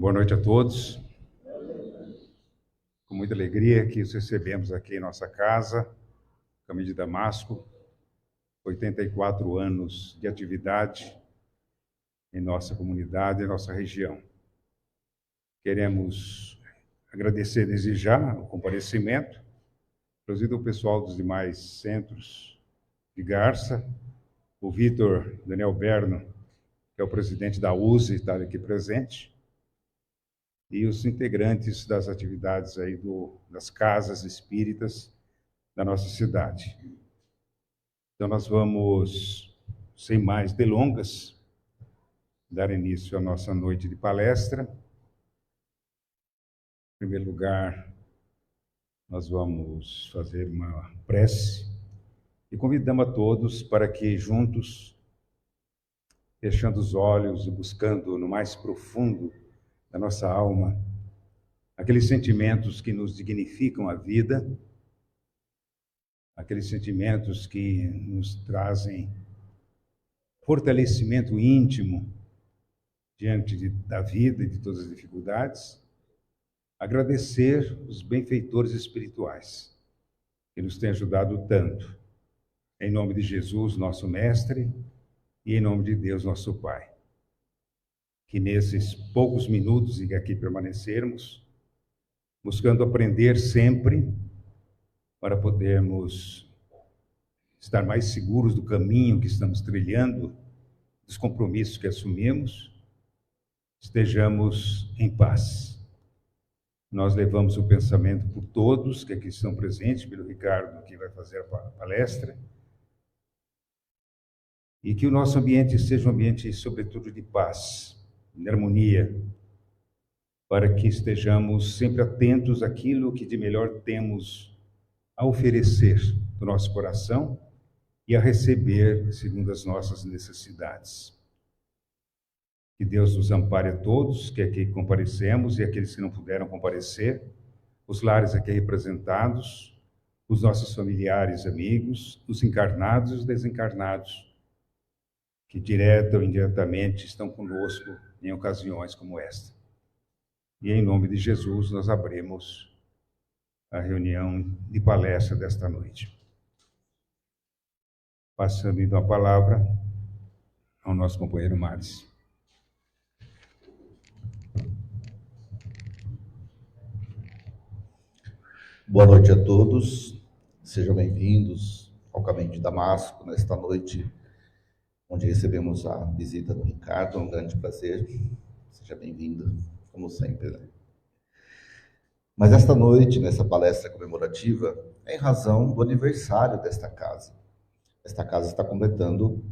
Boa noite a todos. Com muita alegria que os recebemos aqui em nossa casa, Caminho de Damasco, 84 anos de atividade em nossa comunidade, em nossa região. Queremos agradecer desde já o comparecimento, inclusive o pessoal dos demais centros de Garça, o Vitor Daniel Berno, que é o presidente da USE, está aqui presente, e os integrantes das atividades aí das casas espíritas da nossa cidade. Então nós vamos, sem mais delongas, dar início à nossa noite de palestra. Em primeiro lugar, nós vamos fazer uma prece e convidamos a todos para que juntos, fechando os olhos e buscando no mais profundo da nossa alma aqueles sentimentos que nos dignificam a vida, aqueles sentimentos que nos trazem fortalecimento íntimo diante da vida e de todas as dificuldades, agradecer os benfeitores espirituais que nos têm ajudado tanto. Em nome de Jesus, nosso Mestre, e em nome de Deus, nosso Pai. Que nesses poucos minutos em que aqui permanecermos, buscando aprender sempre, para podermos estar mais seguros do caminho que estamos trilhando, dos compromissos que assumimos, estejamos em paz. Nós levamos o pensamento por todos que aqui estão presentes, pelo Ricardo, que vai fazer a palestra, e que o nosso ambiente seja um ambiente, sobretudo, de paz, de harmonia, para que estejamos sempre atentos àquilo que de melhor temos a oferecer do nosso coração e a receber segundo as nossas necessidades. Que Deus nos ampare a todos que aqui comparecemos e aqueles que não puderam comparecer, os lares aqui representados, os nossos familiares, amigos, os encarnados e os desencarnados, que direta ou indiretamente estão conosco em ocasiões como esta. E em nome de Jesus nós abrimos a reunião de palestra desta noite. Passando então a palavra ao nosso companheiro Márcio. Boa noite a todos, sejam bem-vindos ao Caminho de Damasco, nesta noite, onde recebemos a visita do Ricardo, um grande prazer, seja bem-vindo, como sempre, né? Mas esta noite, nessa palestra comemorativa, é em razão do aniversário desta casa. Esta casa está completando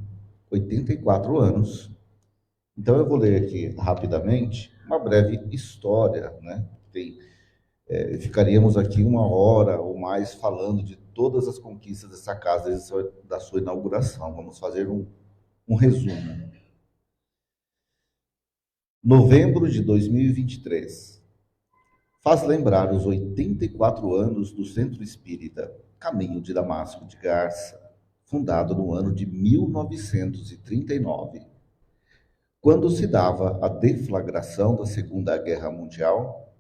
84 anos. Então eu vou ler aqui rapidamente uma breve história, né? Ficaríamos aqui 1 hora ou mais falando de todas as conquistas dessa casa desde da sua inauguração. Vamos fazer um resumo. Novembro de 2023 faz lembrar os 84 anos do Centro Espírita Caminho de Damasco de Garça, fundado no ano de 1939, quando se dava a deflagração da Segunda Guerra Mundial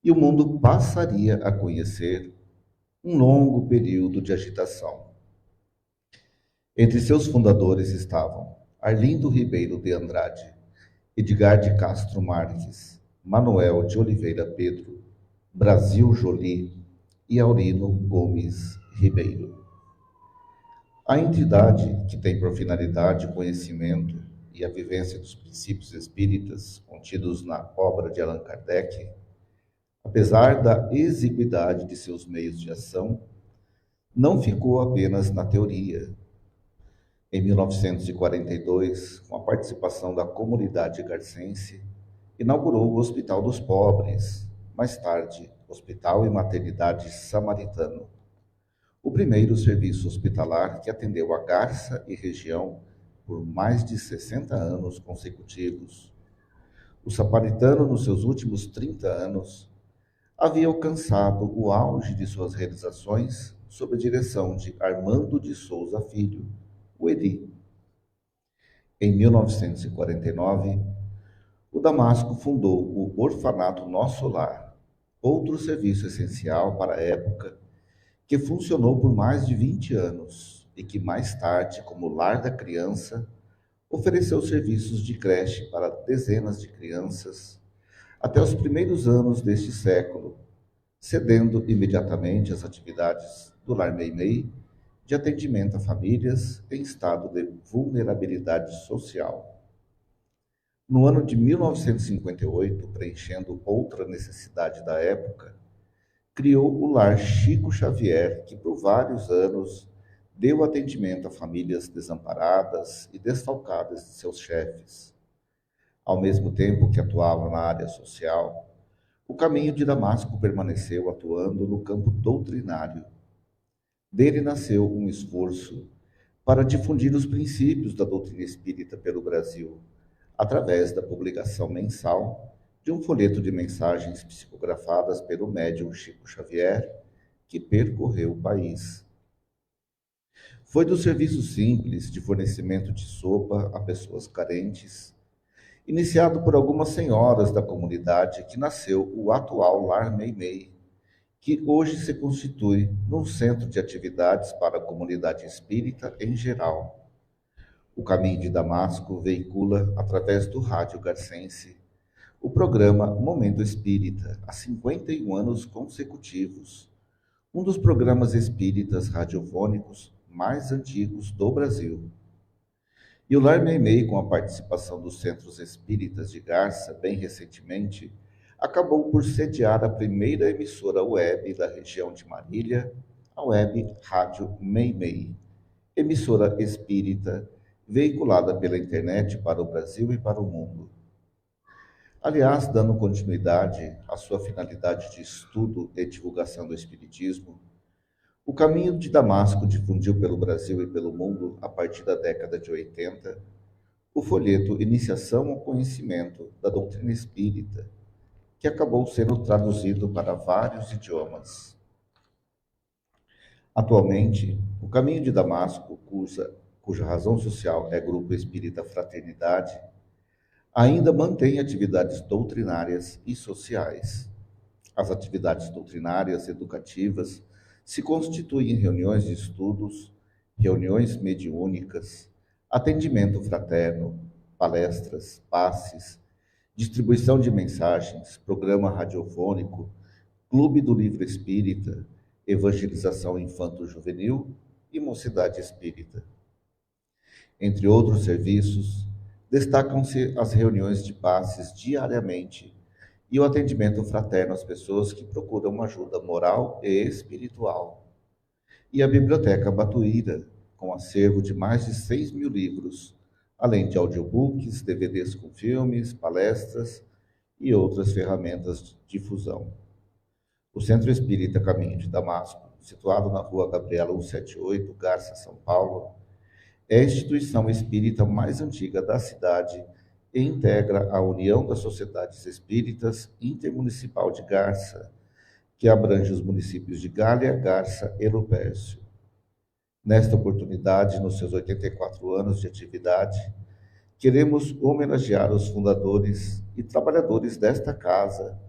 e o mundo passaria a conhecer um longo período de agitação. Entre seus fundadores estavam Arlindo Ribeiro de Andrade, Edgar de Castro Marques, Manuel de Oliveira Pedro, Brasil Joly e Aurino Gomes Ribeiro. A entidade, que tem por finalidade o conhecimento e a vivência dos princípios espíritas contidos na obra de Allan Kardec, apesar da exiguidade de seus meios de ação, não ficou apenas na teoria. Em 1942, com a participação da comunidade garcense, inaugurou o Hospital dos Pobres, mais tarde, Hospital e Maternidade Samaritano, o primeiro serviço hospitalar que atendeu a Garça e região por mais de 60 anos consecutivos. O Samaritano, nos seus últimos 30 anos, havia alcançado o auge de suas realizações sob a direção de Armando de Souza Filho, o Edi. Em 1949, o Damasco fundou o Orfanato Nosso Lar, outro serviço essencial para a época, que funcionou por mais de 20 anos e que mais tarde, como Lar da Criança, ofereceu serviços de creche para dezenas de crianças até os primeiros anos deste século, cedendo imediatamente as atividades do Lar Meimei de atendimento a famílias em estado de vulnerabilidade social. No ano de 1958, preenchendo outra necessidade da época, criou o Lar Chico Xavier, que por vários anos deu atendimento a famílias desamparadas e desfalcadas de seus chefes. Ao mesmo tempo que atuava na área social, o Caminho de Damasco permaneceu atuando no campo doutrinário. Dele nasceu um esforço para difundir os princípios da doutrina espírita pelo Brasil, através da publicação mensal de um folheto de mensagens psicografadas pelo médium Chico Xavier, que percorreu o país. Foi do serviço simples de fornecimento de sopa a pessoas carentes, iniciado por algumas senhoras da comunidade, que nasceu o atual Lar Meimei, que hoje se constitui num centro de atividades para a comunidade espírita em geral. O Caminho de Damasco veicula, através do rádio garcense, o programa Momento Espírita, há 51 anos consecutivos, um dos programas espíritas radiofônicos mais antigos do Brasil. E o Lar Meimei, com a participação dos Centros Espíritas de Garça, bem recentemente, acabou por sediar a primeira emissora web da região de Marília, a Web Rádio Meimei, emissora espírita veiculada pela internet para o Brasil e para o mundo. Aliás, dando continuidade à sua finalidade de estudo e divulgação do Espiritismo, o Caminho de Damasco difundiu pelo Brasil e pelo mundo, a partir da década de 80, o folheto Iniciação ao Conhecimento da Doutrina Espírita, que acabou sendo traduzido para vários idiomas. Atualmente, o Caminho de Damasco, cuja razão social é Grupo Espírita Fraternidade, ainda mantém atividades doutrinárias e sociais. As atividades doutrinárias educativas se constituem em reuniões de estudos, reuniões mediúnicas, atendimento fraterno, palestras, passes, distribuição de mensagens, programa radiofônico, clube do livro espírita, evangelização infanto-juvenil e mocidade espírita. Entre outros serviços, destacam-se as reuniões de passes diariamente e o atendimento fraterno às pessoas que procuram uma ajuda moral e espiritual. E a Biblioteca Batuíra, com acervo de mais de 6.000 livros, além de audiobooks, DVDs com filmes, palestras e outras ferramentas de difusão. O Centro Espírita Caminho de Damasco, situado na Rua Gabriela 178, Garça, São Paulo, é a instituição espírita mais antiga da cidade e integra a União das Sociedades Espíritas Intermunicipal de Garça, que abrange os municípios de Gália, Garça e Lupércio. Nesta oportunidade, nos seus 84 anos de atividade, queremos homenagear os fundadores e trabalhadores desta casa,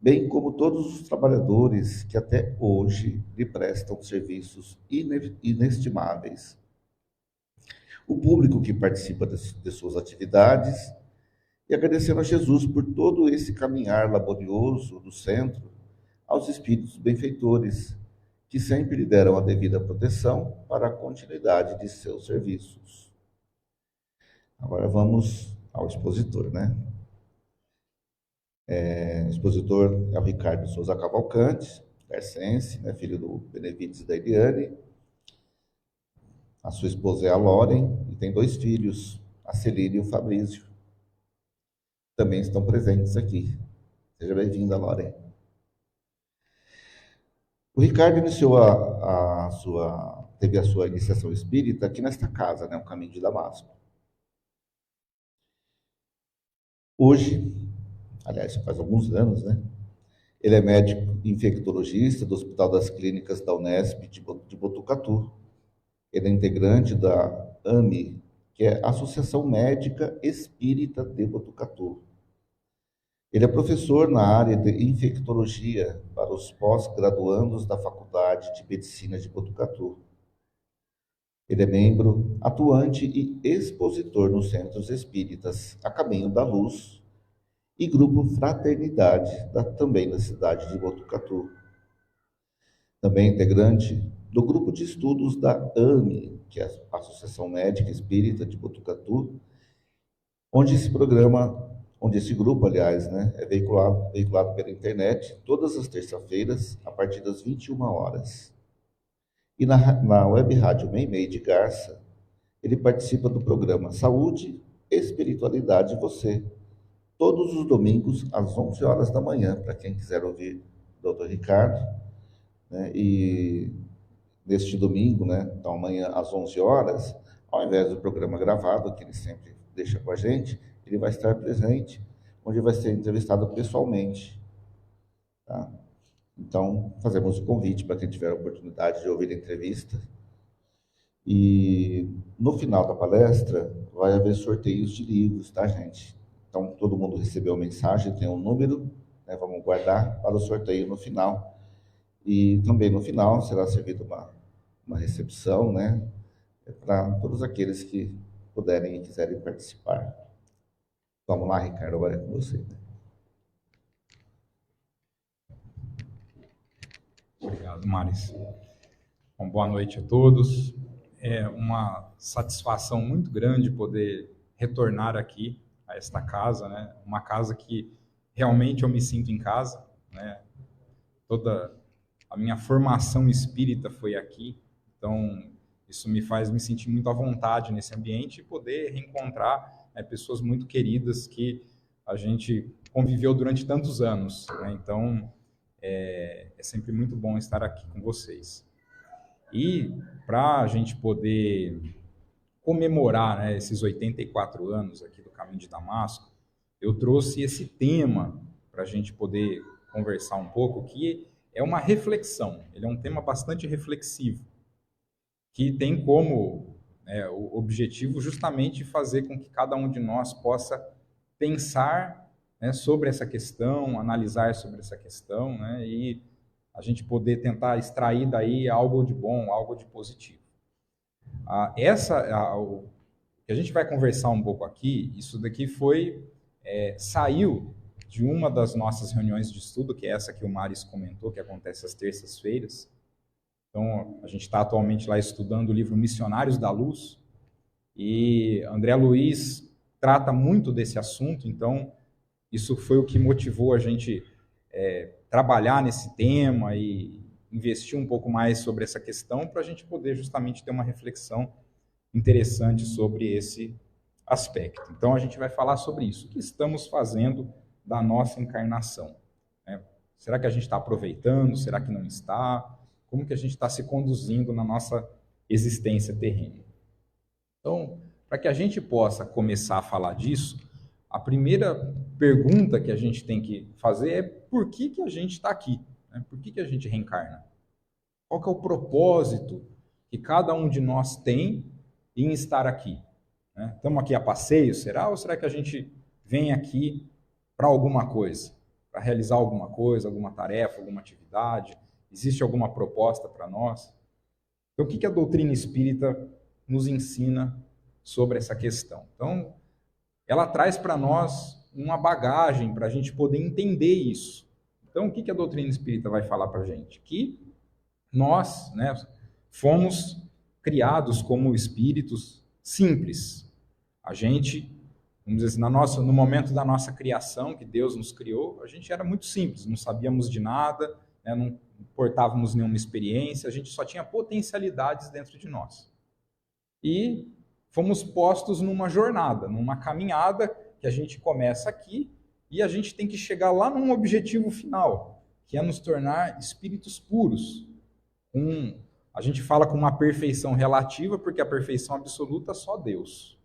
bem como todos os trabalhadores que até hoje lhe prestam serviços inestimáveis. O público que participa de suas atividades, e agradecendo a Jesus por todo esse caminhar laborioso do centro, aos espíritos benfeitores, que sempre lhe deram a devida proteção para a continuidade de seus serviços. Agora vamos ao expositor, né? O expositor é o Ricardo Souza Cavalcante, garcense, né, filho do Benevides e da Eliane. A sua esposa é a Loren e tem 2 filhos, a Celine e o Fabrício. Também estão presentes aqui. Seja bem-vinda, Loren. O Ricardo teve a sua iniciação espírita aqui nesta casa, né, o Caminho de Damasco. Hoje, aliás, já faz alguns anos, né? Ele é médico infectologista do Hospital das Clínicas da Unesp de Botucatu. Ele é integrante da AME, que é a Associação Médica Espírita de Botucatu. Ele é professor na área de infectologia para os pós-graduandos da Faculdade de Medicina de Botucatu. Ele é membro atuante e expositor nos centros espíritas A Caminho da Luz e Grupo Fraternidade, também da cidade de Botucatu. Também integrante do grupo de estudos da AME, que é a Associação Médica Espírita de Botucatu, onde esse grupo, aliás, né, é veiculado pela internet todas as terças-feiras, a partir das 21 horas. E na web rádio Meimei de Garça, ele participa do programa Saúde, Espiritualidade e Você, todos os domingos às 11 horas da manhã, para quem quiser ouvir o Dr. Ricardo, né? E neste domingo, né, então amanhã às 11 horas, ao invés do programa gravado, que ele sempre deixa com a gente, ele vai estar presente, onde vai ser entrevistado pessoalmente. Tá? Então, fazemos o convite para quem tiver a oportunidade de ouvir a entrevista. E no final da palestra, vai haver sorteios de livros, tá, gente? Então, todo mundo recebeu a mensagem, tem um número, né, vamos guardar para o sorteio no final. E também no final será servida uma recepção, né, para todos aqueles que puderem e quiserem participar. Vamos lá, Ricardo, agora é com você. Obrigado, Maris. Bom, boa noite a todos. É uma satisfação muito grande poder retornar aqui a esta casa, né? Uma casa que realmente eu me sinto em casa, né? Toda a minha formação espírita foi aqui, então isso me faz me sentir muito à vontade nesse ambiente e poder reencontrar, né, pessoas muito queridas que a gente conviveu durante tantos anos, né? Então é sempre muito bom estar aqui com vocês. E para a gente poder comemorar, né, esses 84 anos aqui do Caminho de Damasco, eu trouxe esse tema para a gente poder conversar um pouco, que é uma reflexão. Ele é um tema bastante reflexivo, que tem como, né, o objetivo justamente fazer com que cada um de nós possa pensar, né, sobre essa questão, analisar sobre essa questão, né, e a gente poder tentar extrair daí algo de bom, algo de positivo. O que a gente vai conversar um pouco aqui, isso daqui saiu de uma das nossas reuniões de estudo, que é essa que o Maris comentou, que acontece às terças-feiras. Então, a gente está atualmente lá estudando o livro Missionários da Luz, e André Luiz trata muito desse assunto, então isso foi o que motivou a gente trabalhar nesse tema e investir um pouco mais sobre essa questão, para a gente poder justamente ter uma reflexão interessante sobre esse aspecto. Então, a gente vai falar sobre isso. O que estamos fazendo da nossa encarnação? Né? Será que a gente está aproveitando? Será que não está? Como que a gente está se conduzindo na nossa existência terrena? Então, para que a gente possa começar a falar disso, a primeira pergunta que a gente tem que fazer é por que a gente está aqui? Né? Por que a gente reencarna? Qual que é o propósito que cada um de nós tem em estar aqui? Né? Estamos aqui a passeio, será? Ou será que a gente vem aqui para alguma coisa? Para realizar alguma coisa, alguma tarefa, alguma atividade? Existe alguma proposta para nós? Então, o que a doutrina espírita nos ensina sobre essa questão? Então, ela traz para nós uma bagagem para a gente poder entender isso. Então, o que a doutrina espírita vai falar para a gente? Que nós, né, fomos criados como espíritos simples. A gente, vamos dizer assim, no momento da nossa criação, que Deus nos criou, a gente era muito simples, não sabíamos de nada, né, não portávamos nenhuma experiência, a gente só tinha potencialidades dentro de nós. E fomos postos numa jornada, numa caminhada, que a gente começa aqui e a gente tem que chegar lá num objetivo final, que é nos tornar espíritos puros. A gente fala com uma perfeição relativa, porque a perfeição absoluta só Deus,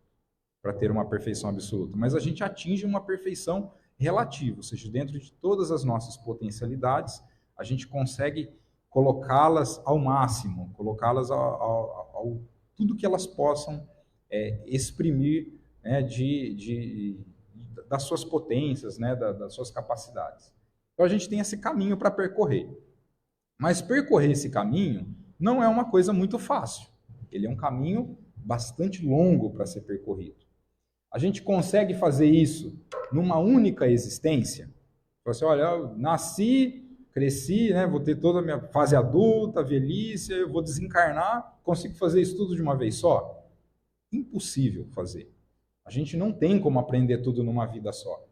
para ter uma perfeição absoluta. Mas a gente atinge uma perfeição relativa, ou seja, dentro de todas as nossas potencialidades, a gente consegue colocá-las ao máximo, colocá-las ao tudo que elas possam exprimir, né, das suas potências, né, das suas capacidades. Então a gente tem esse caminho para percorrer. Mas percorrer esse caminho não é uma coisa muito fácil. Ele é um caminho bastante longo para ser percorrido. A gente consegue fazer isso numa única existência? Você olha, eu nasci, cresci, né, vou ter toda a minha fase adulta, velhice, eu vou desencarnar, consigo fazer isso tudo de uma vez só? Impossível fazer. A gente não tem como aprender tudo numa vida só.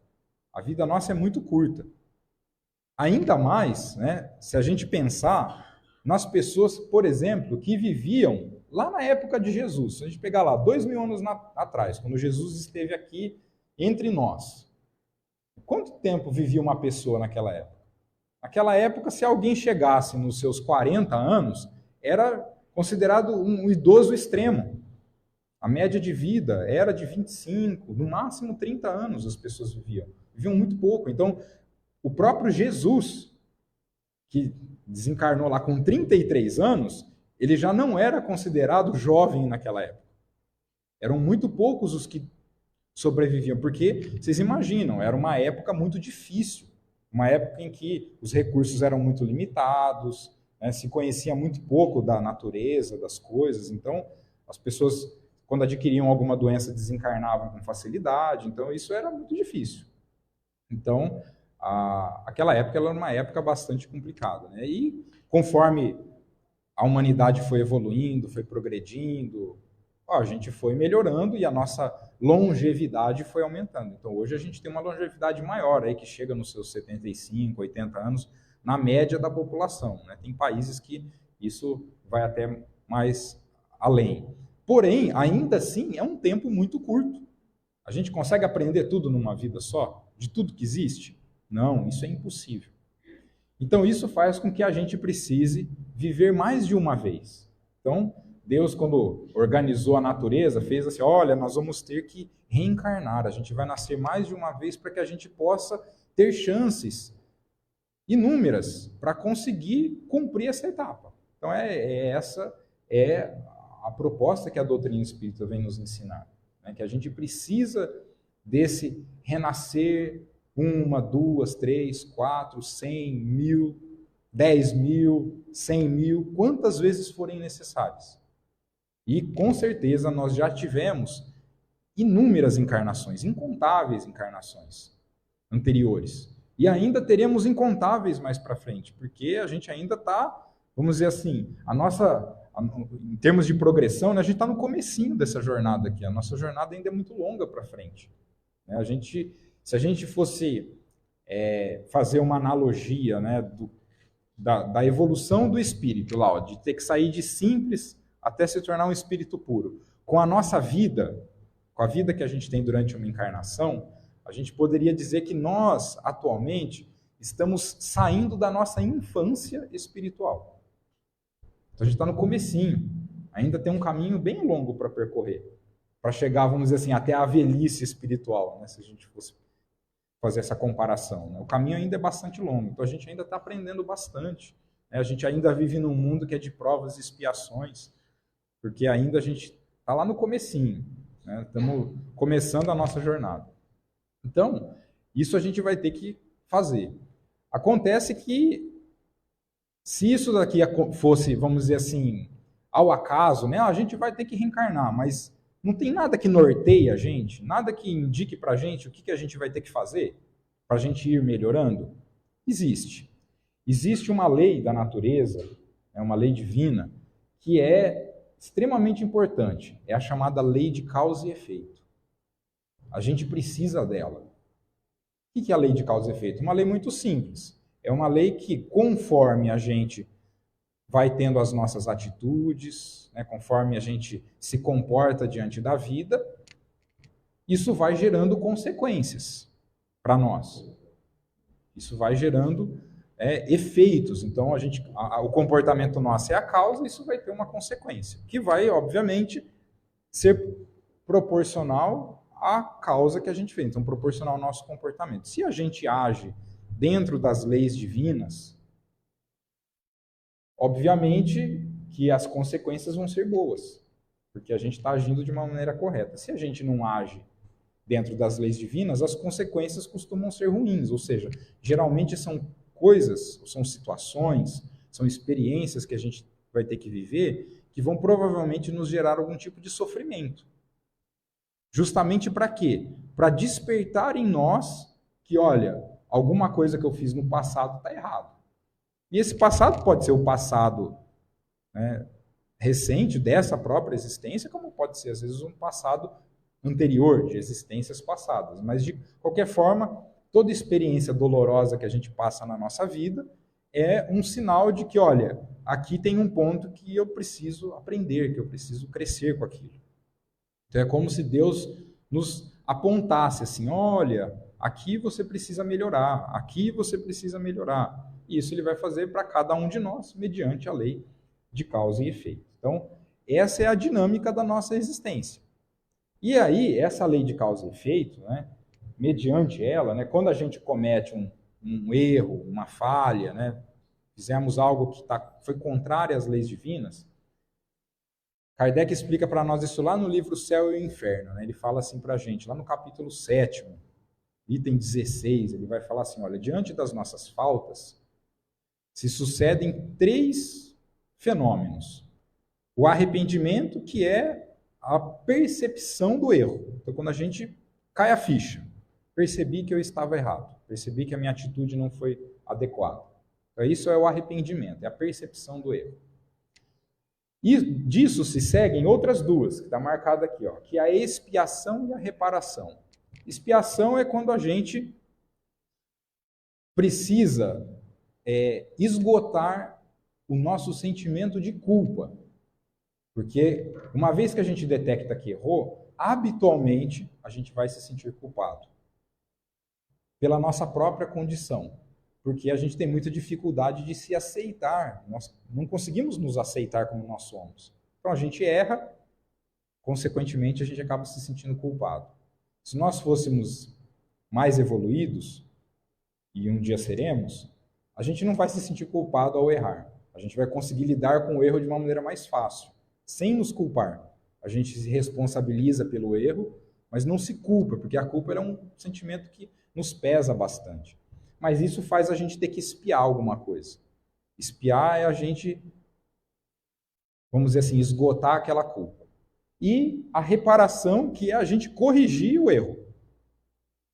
A vida nossa é muito curta. Ainda mais, né, se a gente pensar nas pessoas, por exemplo, que viviam lá na época de Jesus. Se a gente pegar lá 2000 anos atrás, quando Jesus esteve aqui entre nós. Quanto tempo vivia uma pessoa naquela época? Naquela época, se alguém chegasse nos seus 40 anos, era considerado um idoso extremo. A média de vida era de 25, no máximo 30 anos as pessoas viviam. Viviam muito pouco. Então, o próprio Jesus, que desencarnou lá com 33 anos, ele já não era considerado jovem naquela época. Eram muito poucos os que sobreviviam, porque, vocês imaginam, era uma época muito difícil, uma época em que os recursos eram muito limitados, né, se conhecia muito pouco da natureza, das coisas, então as pessoas, quando adquiriam alguma doença, desencarnavam com facilidade, então isso era muito difícil. Então, aquela época ela era uma época bastante complicada, né? E conforme a humanidade foi evoluindo, foi progredindo, a gente foi melhorando e a nossa longevidade foi aumentando. Então, hoje a gente tem uma longevidade maior, aí, que chega nos seus 75, 80 anos, na média da população, né? Tem países que isso vai até mais além. Porém, ainda assim, é um tempo muito curto. A gente consegue aprender tudo numa vida só? De tudo que existe? Não, isso é impossível. Então, isso faz com que a gente precise viver mais de uma vez. Então, Deus, quando organizou a natureza, fez assim, olha, nós vamos ter que reencarnar, a gente vai nascer mais de uma vez para que a gente possa ter chances inúmeras para conseguir cumprir essa etapa. Então, essa é a proposta que a doutrina espírita vem nos ensinar, né? Que a gente precisa desse renascer 1, 2, 3, 4, 100, 1000, 10.000, 100.000, quantas vezes forem necessárias. E, com certeza, nós já tivemos inúmeras encarnações, incontáveis encarnações anteriores. E ainda teremos incontáveis mais para frente, porque a gente ainda está, vamos dizer assim, em termos de progressão, né, a gente está no comecinho dessa jornada aqui. A nossa jornada ainda é muito longa para frente. Né? Se a gente fosse fazer uma analogia, né, da evolução do espírito, lá, ó, de ter que sair de simples até se tornar um espírito puro, com a nossa vida, com a vida que a gente tem durante uma encarnação, a gente poderia dizer que nós, atualmente, estamos saindo da nossa infância espiritual. Então a gente está no comecinho, ainda tem um caminho bem longo para percorrer, para chegar, vamos dizer assim, até a velhice espiritual, né, se a gente fosse fazer essa comparação. Né? O caminho ainda é bastante longo, então a gente ainda está aprendendo bastante. Né? A gente ainda vive num mundo que é de provas e expiações, porque ainda a gente está lá no comecinho, né? Estamos começando a nossa jornada. Então, isso a gente vai ter que fazer. Acontece que, se isso daqui fosse, vamos dizer assim, ao acaso, né? A gente vai ter que reencarnar, mas não tem nada que norteie a gente, nada que indique para a gente o que a gente vai ter que fazer para a gente ir melhorando. Existe. Existe uma lei da natureza, uma lei divina, que é extremamente importante. É a chamada lei de causa e efeito. A gente precisa dela. O que é a lei de causa e efeito? Uma lei muito simples. É uma lei que, conforme a gente vai tendo as nossas atitudes, né, conforme a gente se comporta diante da vida, isso vai gerando consequências para nós. Isso vai gerando efeitos. Então, o comportamento nosso é a causa, isso vai ter uma consequência, que vai, obviamente, ser proporcional à causa que a gente fez. Então, proporcional ao nosso comportamento. Se a gente age dentro das leis divinas, obviamente que as consequências vão ser boas, porque a gente está agindo de uma maneira correta. Se a gente não age dentro das leis divinas, as consequências costumam ser ruins, ou seja, geralmente são coisas, são situações, são experiências que a gente vai ter que viver que vão provavelmente nos gerar algum tipo de sofrimento. Justamente para quê? Para despertar em nós que, olha, alguma coisa que eu fiz no passado está errado. E esse passado pode ser o passado, né, recente dessa própria existência, como pode ser, às vezes, um passado anterior, de existências passadas. Mas, de qualquer forma, toda experiência dolorosa que a gente passa na nossa vida é um sinal de que, olha, aqui tem um ponto que eu preciso aprender, que eu preciso crescer com aquilo. Então, é como se Deus nos apontasse assim, olha, aqui você precisa melhorar, aqui você precisa melhorar. E isso ele vai fazer para cada um de nós, mediante a lei de causa e efeito. Então, essa é a dinâmica da nossa existência. E aí, essa lei de causa e efeito, né, mediante ela, né, quando a gente comete um erro, uma falha, né, fizemos algo que foi contrário às leis divinas, Kardec explica para nós isso lá no livro Céu e o Inferno. Né? Ele fala assim para a gente, lá no capítulo 7, item 16, ele vai falar assim, olha, diante das nossas faltas, se sucedem 3 fenômenos. O arrependimento, que é a percepção do erro. Então, quando a gente cai a ficha, percebi que eu estava errado, percebi que a minha atitude não foi adequada. Então, isso é o arrependimento, é a percepção do erro. E disso se seguem outras 2, que está marcada aqui, ó, que é a expiação e a reparação. Expiação é quando a gente precisa esgotar o nosso sentimento de culpa. Porque uma vez que a gente detecta que errou, habitualmente a gente vai se sentir culpado pela nossa própria condição. Porque a gente tem muita dificuldade de se aceitar. Nós não conseguimos nos aceitar como nós somos. Então a gente erra, consequentemente a gente acaba se sentindo culpado. Se nós fôssemos mais evoluídos, e um dia seremos, a gente não vai se sentir culpado ao errar. A gente vai conseguir lidar com o erro de uma maneira mais fácil, sem nos culpar. A gente se responsabiliza pelo erro, mas não se culpa, porque a culpa é um sentimento que nos pesa bastante. Mas isso faz a gente ter que espiar alguma coisa. Espiar é a gente, vamos dizer assim, esgotar aquela culpa. E a reparação, que é a gente corrigir o erro.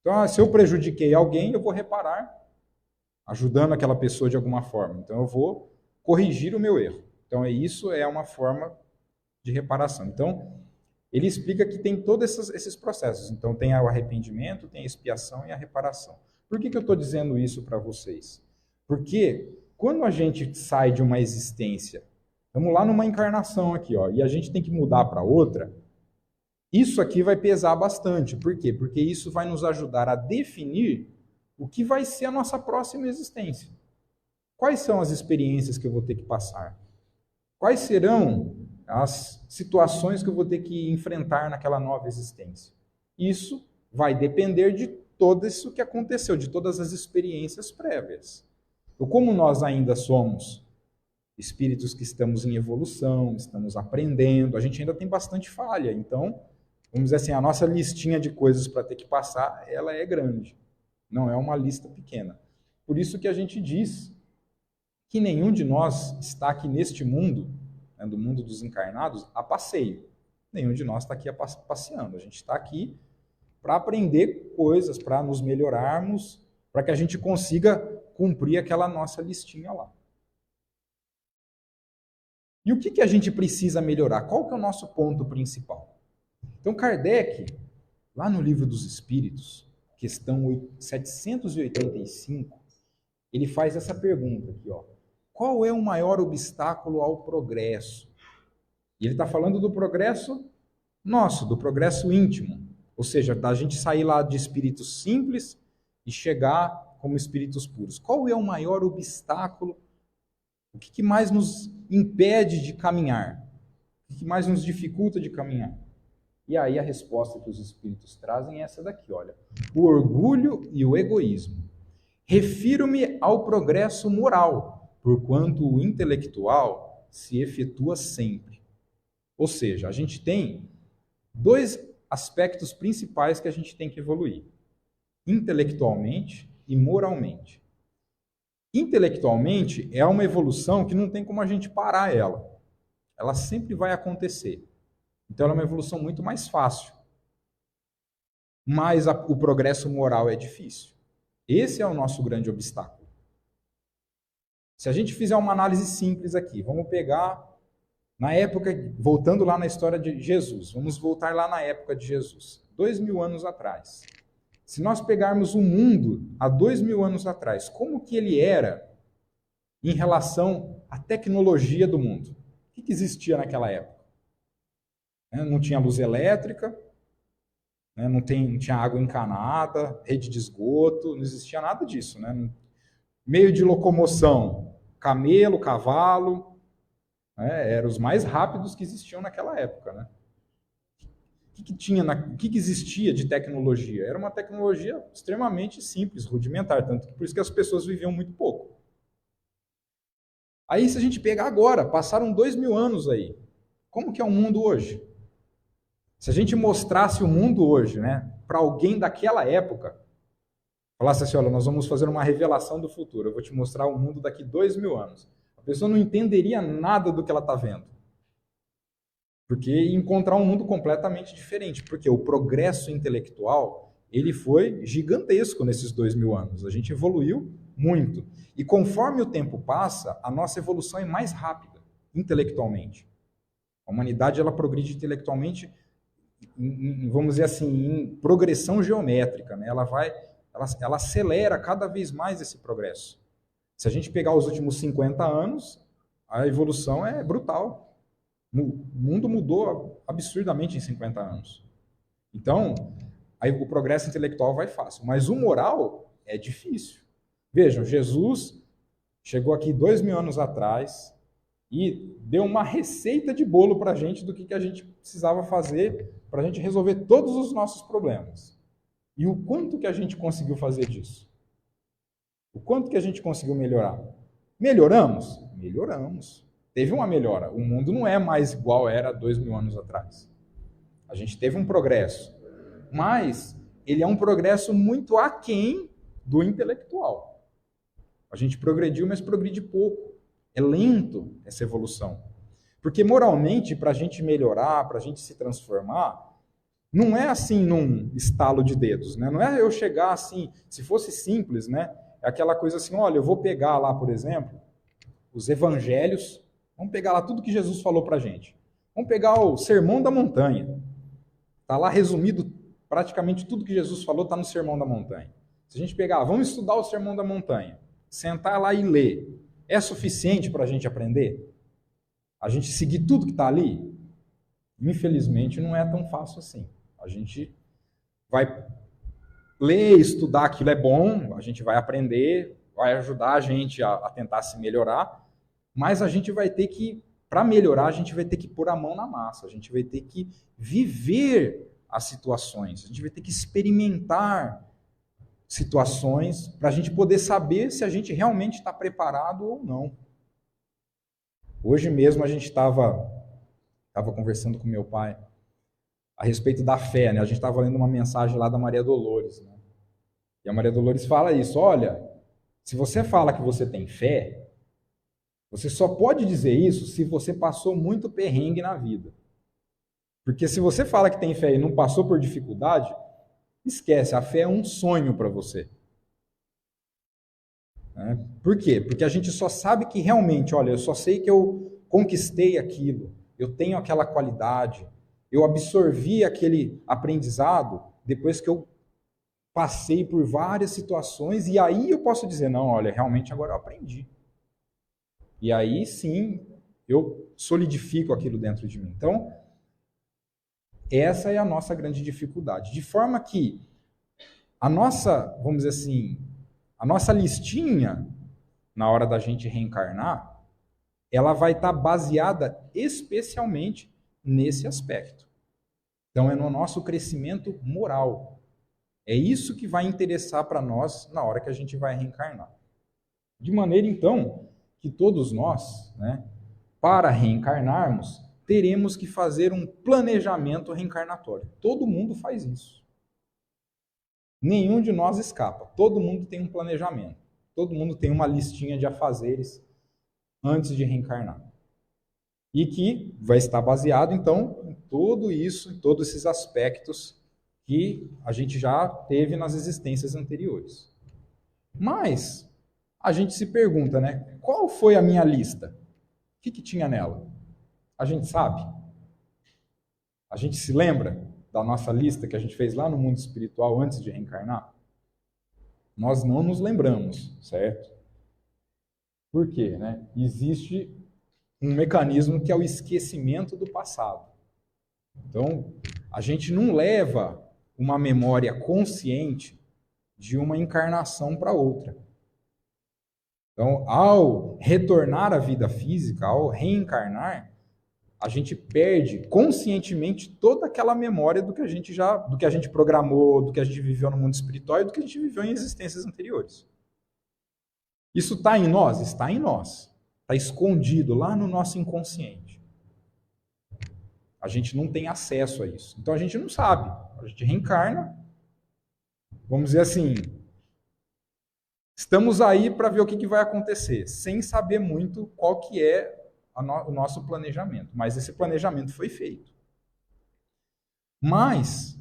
Então, se eu prejudiquei alguém, eu vou reparar, ajudando aquela pessoa de alguma forma. Então, eu vou corrigir o meu erro. Então, isso é uma forma de reparação. Então, ele explica que tem todos esses processos. Então, tem o arrependimento, tem a expiação e a reparação. Por que eu estou dizendo isso para vocês? Porque quando a gente sai de uma existência, vamos lá numa encarnação aqui, ó, e a gente tem que mudar para outra, isso aqui vai pesar bastante. Por quê? Porque isso vai nos ajudar a definir o que vai ser a nossa próxima existência. Quais são as experiências que eu vou ter que passar? Quais serão as situações que eu vou ter que enfrentar naquela nova existência? Isso vai depender de tudo isso que aconteceu, de todas as experiências prévias. Então, como nós ainda somos espíritos que estamos em evolução, estamos aprendendo, a gente ainda tem bastante falha. Então, vamos dizer assim, a nossa listinha de coisas para ter que passar, ela é grande. Não é uma lista pequena. Por isso que a gente diz que nenhum de nós está aqui neste mundo, né, do mundo dos encarnados, a passeio. Nenhum de nós está aqui passeando. A gente está aqui para aprender coisas, para nos melhorarmos, para que a gente consiga cumprir aquela nossa listinha lá. E o que a gente precisa melhorar? Qual que é o nosso ponto principal? Então, Kardec, lá no Livro dos Espíritos, questão 785, ele faz essa pergunta aqui, ó. Qual é o maior obstáculo ao progresso? E ele está falando do progresso nosso, do progresso íntimo. Ou seja, da gente sair lá de espíritos simples e chegar como espíritos puros. Qual é o maior obstáculo? O que mais nos impede de caminhar? O que mais nos dificulta de caminhar? E aí a resposta que os espíritos trazem é essa daqui, olha. O orgulho e o egoísmo. Refiro-me ao progresso moral, porquanto o intelectual se efetua sempre. Ou seja, a gente tem 2 aspectos principais que a gente tem que evoluir: intelectualmente e moralmente. Intelectualmente é uma evolução que não tem como a gente parar ela. Ela sempre vai acontecer. Então ela é uma evolução muito mais fácil. Mas o progresso moral é difícil. Esse é o nosso grande obstáculo. Se a gente fizer uma análise simples aqui, vamos pegar na época, voltando lá na história de Jesus, vamos voltar lá na época de Jesus, 2000 anos atrás. Se nós pegarmos o mundo há 2000 anos atrás, como que ele era em relação à tecnologia do mundo? O que existia naquela época? Não tinha luz elétrica, não tinha água encanada, rede de esgoto, não existia nada disso. Meio de locomoção, camelo, cavalo, eram os mais rápidos que existiam naquela época. O que existia de tecnologia? Era uma tecnologia extremamente simples, rudimentar, tanto que por isso que as pessoas viviam muito pouco. Aí, se a gente pegar agora, passaram 2000 anos aí, como que é o mundo hoje? Se a gente mostrasse o mundo hoje, para alguém daquela época, falasse assim, olha, nós vamos fazer uma revelação do futuro, eu vou te mostrar o mundo daqui 2000 anos. A pessoa não entenderia nada do que ela está vendo. Porque ia encontrar um mundo completamente diferente, porque o progresso intelectual, ele foi gigantesco nesses 2000 anos. A gente evoluiu muito. E conforme o tempo passa, a nossa evolução é mais rápida, intelectualmente. A humanidade, ela progride intelectualmente, vamos dizer assim, em progressão geométrica. Ela acelera cada vez mais esse progresso. Se a gente pegar os últimos 50 anos, a evolução é brutal. O mundo mudou absurdamente em 50 anos. Então, aí o progresso intelectual vai fácil, mas o moral é difícil. Vejam, Jesus chegou aqui 2000 anos atrás e deu uma receita de bolo para a gente do que a gente precisava fazer para a gente resolver todos os nossos problemas. E o quanto que a gente conseguiu fazer disso? O quanto que a gente conseguiu melhorar? Melhoramos? Melhoramos. Teve uma melhora. O mundo não é mais igual era 2000 anos atrás. A gente teve um progresso. Mas ele é um progresso muito aquém do intelectual. A gente progrediu, mas progride pouco. É lento essa evolução. Porque moralmente, para a gente melhorar, para a gente se transformar, não é assim num estalo de dedos. Não é eu chegar assim, se fosse simples, é aquela coisa assim, olha, eu vou pegar lá, por exemplo, os evangelhos. Vamos pegar lá tudo que Jesus falou para a gente. Vamos pegar o Sermão da Montanha. Está lá resumido praticamente tudo que Jesus falou, está no Sermão da Montanha. Se a gente pegar, vamos estudar o Sermão da Montanha, sentar lá e ler, é suficiente para a gente aprender? A gente seguir tudo que está ali? Infelizmente não é tão fácil assim. A gente vai ler, estudar, aquilo é bom, a gente vai aprender, vai ajudar a gente a tentar se melhorar, mas a gente vai ter que, para melhorar, a gente vai ter que pôr a mão na massa, a gente vai ter que viver as situações, a gente vai ter que experimentar situações para a gente poder saber se a gente realmente está preparado ou não. Hoje mesmo a gente estava conversando com meu pai a respeito da fé, A gente estava lendo uma mensagem lá da Maria Dolores, E a Maria Dolores fala isso, olha, se você fala que você tem fé, você só pode dizer isso se você passou muito perrengue na vida. Porque se você fala que tem fé e não passou por dificuldade, esquece, a fé é um sonho para você. Por quê? Porque a gente só sabe que realmente, olha, eu só sei que eu conquistei aquilo, eu tenho aquela qualidade, eu absorvi aquele aprendizado depois que eu passei por várias situações e aí eu posso dizer, não, olha, realmente agora eu aprendi. E aí sim, eu solidifico aquilo dentro de mim. Então, essa é a nossa grande dificuldade. De forma que a nossa, vamos dizer assim, a nossa listinha, na hora da gente reencarnar, ela vai estar baseada especialmente nesse aspecto. Então, é no nosso crescimento moral. É isso que vai interessar para nós na hora que a gente vai reencarnar. De maneira, então, que todos nós, para reencarnarmos, teremos que fazer um planejamento reencarnatório. Todo mundo faz isso. Nenhum de nós escapa. Todo mundo tem um planejamento. Todo mundo tem uma listinha de afazeres antes de reencarnar. E que vai estar baseado, então, em tudo isso, em todos esses aspectos que a gente já teve nas existências anteriores. Mas a gente se pergunta, né? Qual foi a minha lista? O que tinha nela? A gente sabe? A gente se lembra da nossa lista que a gente fez lá no mundo espiritual antes de reencarnar? Nós não nos lembramos, certo? Por quê, né? Existe um mecanismo que é o esquecimento do passado. Então, a gente não leva uma memória consciente de uma encarnação para outra. Então, ao retornar à vida física, ao reencarnar, a gente perde conscientemente toda aquela memória do que a gente programou, do que a gente viveu no mundo espiritual e do que a gente viveu em existências anteriores. Isso está em nós? Está em nós. Está escondido lá no nosso inconsciente. A gente não tem acesso a isso. Então a gente não sabe. A gente reencarna. Vamos dizer assim, estamos aí para ver o que vai acontecer, sem saber muito qual que é o nosso planejamento. Mas esse planejamento foi feito. Mas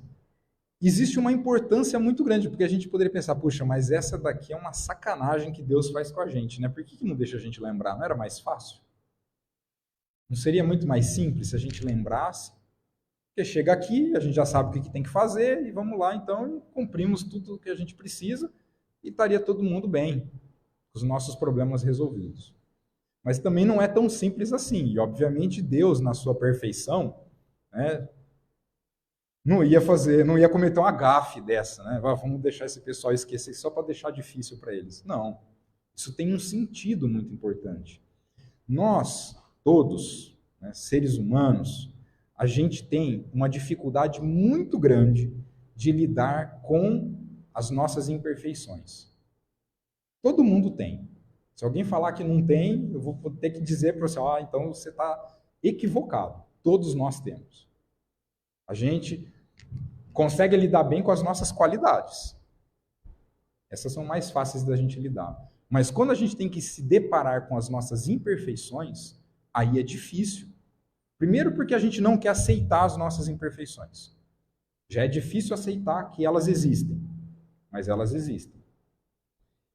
existe uma importância muito grande, porque a gente poderia pensar, puxa, mas essa daqui é uma sacanagem que Deus faz com a gente, né? Por que não deixa a gente lembrar? Não era mais fácil? Não seria muito mais simples se a gente lembrasse? Porque chega aqui, a gente já sabe o que tem que fazer, e vamos lá, então, cumprimos tudo o que a gente precisa, e estaria todo mundo bem, os nossos problemas resolvidos. Mas também não é tão simples assim, e obviamente Deus, na sua perfeição, né, não ia cometer uma gafe dessa, né? Vamos deixar esse pessoal esquecer só para deixar difícil para eles. Não. Isso tem um sentido muito importante. Nós, todos, né, seres humanos, a gente tem uma dificuldade muito grande de lidar com as nossas imperfeições. Todo mundo tem. Se alguém falar que não tem, eu vou ter que dizer para você, então você está equivocado. Todos nós temos. A gente consegue lidar bem com as nossas qualidades. Essas são mais fáceis da gente lidar. Mas quando a gente tem que se deparar com as nossas imperfeições, aí é difícil. Primeiro porque a gente não quer aceitar as nossas imperfeições. Já é difícil aceitar que elas existem, mas elas existem.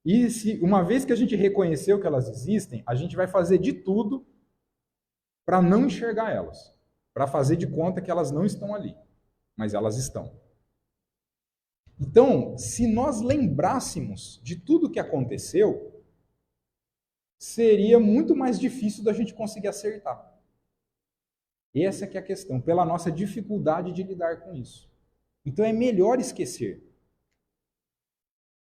E uma vez que a gente reconheceu que elas existem, a gente vai fazer de tudo para não enxergar elas, para fazer de conta que elas não estão ali, mas elas estão. Então, se nós lembrássemos de tudo que aconteceu, seria muito mais difícil da gente conseguir acertar. Essa que é a questão, pela nossa dificuldade de lidar com isso. Então é melhor esquecer.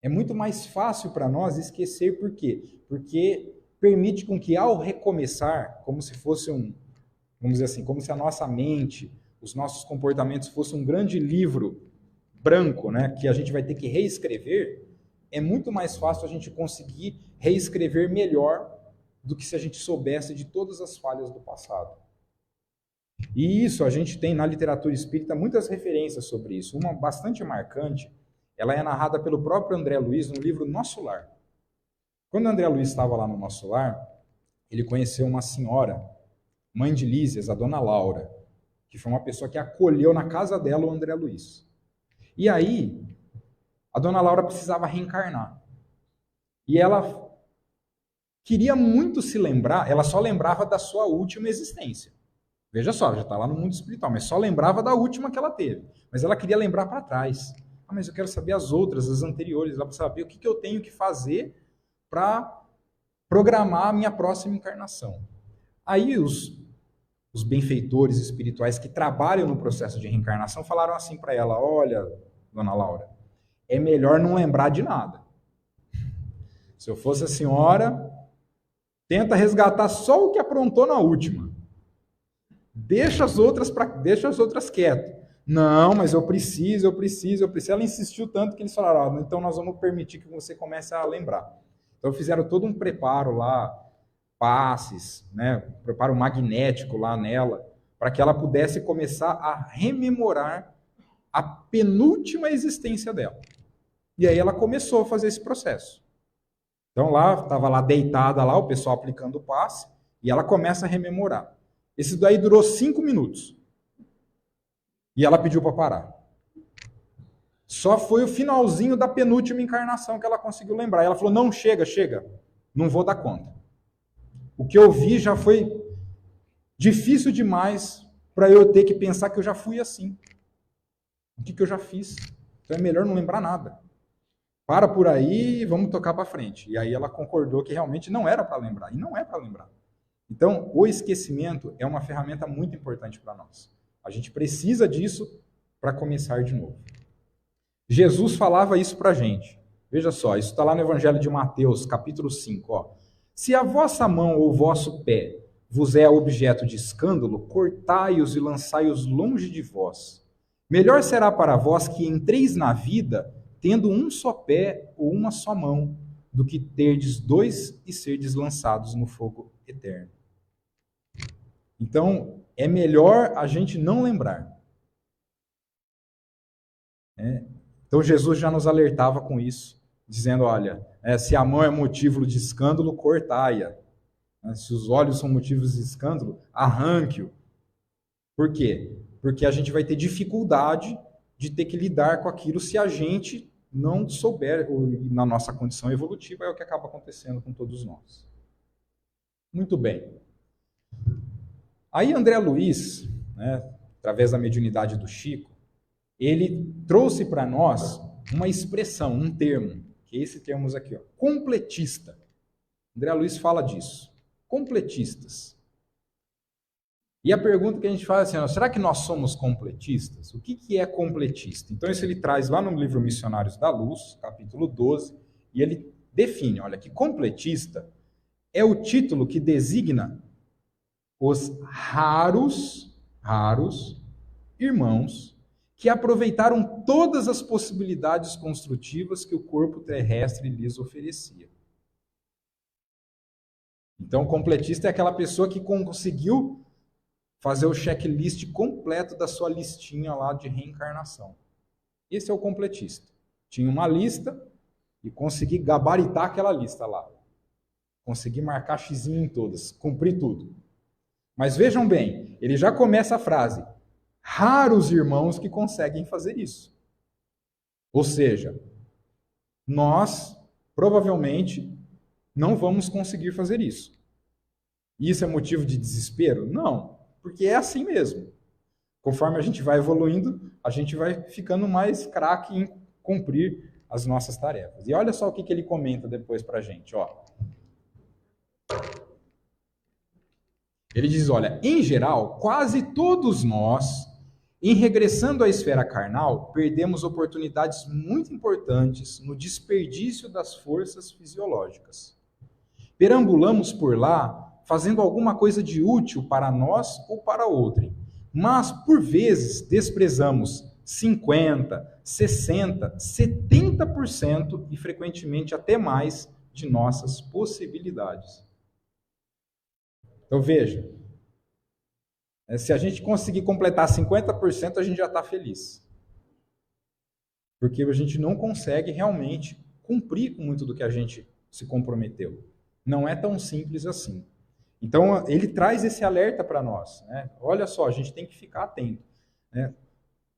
É muito mais fácil para nós esquecer, por quê? Porque permite com que ao recomeçar, como se fosse vamos dizer assim, como se a nossa mente, os nossos comportamentos fossem um grande livro branco, né, que a gente vai ter que reescrever, é muito mais fácil a gente conseguir reescrever melhor do que se a gente soubesse de todas as falhas do passado. E isso, a gente tem na literatura espírita muitas referências sobre isso. Uma bastante marcante, ela é narrada pelo próprio André Luiz no livro Nosso Lar. Quando André Luiz estava lá no Nosso Lar, ele conheceu uma senhora, mãe de Lísias, a dona Laura, que foi uma pessoa que acolheu na casa dela o André Luiz. E aí, a dona Laura precisava reencarnar. E ela queria muito se lembrar, ela só lembrava da sua última existência. Veja só, já está lá no mundo espiritual, mas só lembrava da última que ela teve. Mas ela queria lembrar para trás. Mas eu quero saber as outras, as anteriores, ela precisa saber o que eu tenho que fazer para programar a minha próxima encarnação. Aí os benfeitores espirituais que trabalham no processo de reencarnação falaram assim para ela, olha, dona Laura, é melhor não lembrar de nada. Se eu fosse a senhora, tenta resgatar só o que aprontou na última. Deixa as outras quietas. Não, mas eu preciso. Ela insistiu tanto que eles falaram, então nós vamos permitir que você comece a lembrar. Então fizeram todo um preparo lá, passes, né, preparo magnético lá nela, para que ela pudesse começar a rememorar a penúltima existência dela. E aí ela começou a fazer esse processo. Então lá, estava lá deitada lá, o pessoal aplicando o passe, e ela começa a rememorar. Esse daí durou 5 minutos. E ela pediu para parar. Só foi o finalzinho da penúltima encarnação que ela conseguiu lembrar. Ela falou, não, chega, não vou dar conta. O que eu vi já foi difícil demais para eu ter que pensar que eu já fui assim. O que eu já fiz? Então é melhor não lembrar nada. Para por aí e vamos tocar para frente. E aí ela concordou que realmente não era para lembrar. E não é para lembrar. Então, o esquecimento é uma ferramenta muito importante para nós. A gente precisa disso para começar de novo. Jesus falava isso para a gente. Veja só, isso está lá no Evangelho de Mateus, capítulo 5. Ó. Se a vossa mão ou o vosso pé vos é objeto de escândalo, cortai-os e lançai-os longe de vós. Melhor será para vós que entreis na vida tendo um só pé ou uma só mão, do que terdes 2 e serdes lançados no fogo eterno. Então, é melhor a gente não lembrar. Então, Jesus já nos alertava com isso, dizendo, olha, se a mão é motivo de escândalo, cortai-a. Se os olhos são motivos de escândalo, arranque-o. Por quê? Porque a gente vai ter dificuldade de ter que lidar com aquilo se a gente não souber, na nossa condição evolutiva, é o que acaba acontecendo com todos nós. Muito bem. Aí André Luiz, através da mediunidade do Chico, ele trouxe para nós uma expressão, um termo, que é esse termo aqui, ó, completista. André Luiz fala disso. Completistas. E a pergunta que a gente faz é assim, será que nós somos completistas? O que é completista? Então isso ele traz lá no livro Missionários da Luz, capítulo 12, e ele define, olha, que completista é o título que designa os raros irmãos que aproveitaram todas as possibilidades construtivas que o corpo terrestre lhes oferecia. Então, o completista é aquela pessoa que conseguiu fazer o checklist completo da sua listinha lá de reencarnação. Esse é o completista. Tinha uma lista e consegui gabaritar aquela lista lá. Consegui marcar xizinho em todas, cumprir tudo. Mas vejam bem, ele já começa a frase, raros irmãos que conseguem fazer isso. Ou seja, nós provavelmente não vamos conseguir fazer isso. Isso é motivo de desespero? Não, porque é assim mesmo. Conforme a gente vai evoluindo, a gente vai ficando mais craque em cumprir as nossas tarefas. E olha só o que ele comenta depois para a gente. Ó. Ele diz, olha, em geral, quase todos nós, em regressando à esfera carnal, perdemos oportunidades muito importantes no desperdício das forças fisiológicas. Perambulamos por lá, fazendo alguma coisa de útil para nós ou para outrem, mas, por vezes, desprezamos 50%, 60%, 70% e, frequentemente, até mais de nossas possibilidades. Então, veja, se a gente conseguir completar 50%, a gente já está feliz. Porque a gente não consegue realmente cumprir com muito do que a gente se comprometeu. Não é tão simples assim. Então, ele traz esse alerta para nós. Olha só, a gente tem que ficar atento.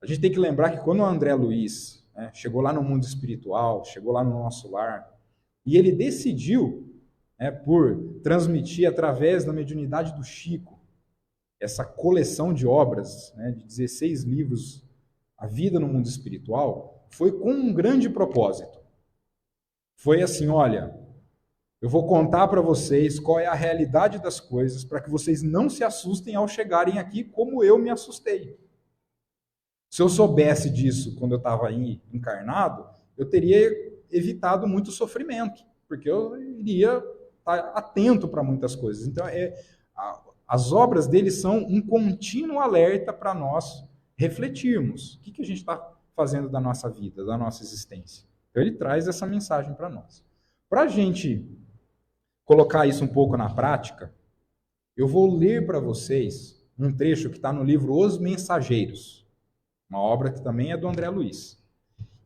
A gente tem que lembrar que quando o André Luiz chegou lá no mundo espiritual, chegou lá no nosso lar, e ele decidiu, por transmitir através da mediunidade do Chico, essa coleção de obras, de 16 livros, A Vida no Mundo Espiritual, foi com um grande propósito. Foi assim, olha, eu vou contar para vocês qual é a realidade das coisas para que vocês não se assustem ao chegarem aqui como eu me assustei. Se eu soubesse disso quando eu estava aí encarnado, eu teria evitado muito sofrimento, porque eu iria estar atento para muitas coisas. Então, as obras dele são um contínuo alerta para nós refletirmos. O que a gente está fazendo da nossa vida, da nossa existência? Então, ele traz essa mensagem para nós. Para a gente colocar isso um pouco na prática, eu vou ler para vocês um trecho que está no livro Os Mensageiros, uma obra que também é do André Luiz,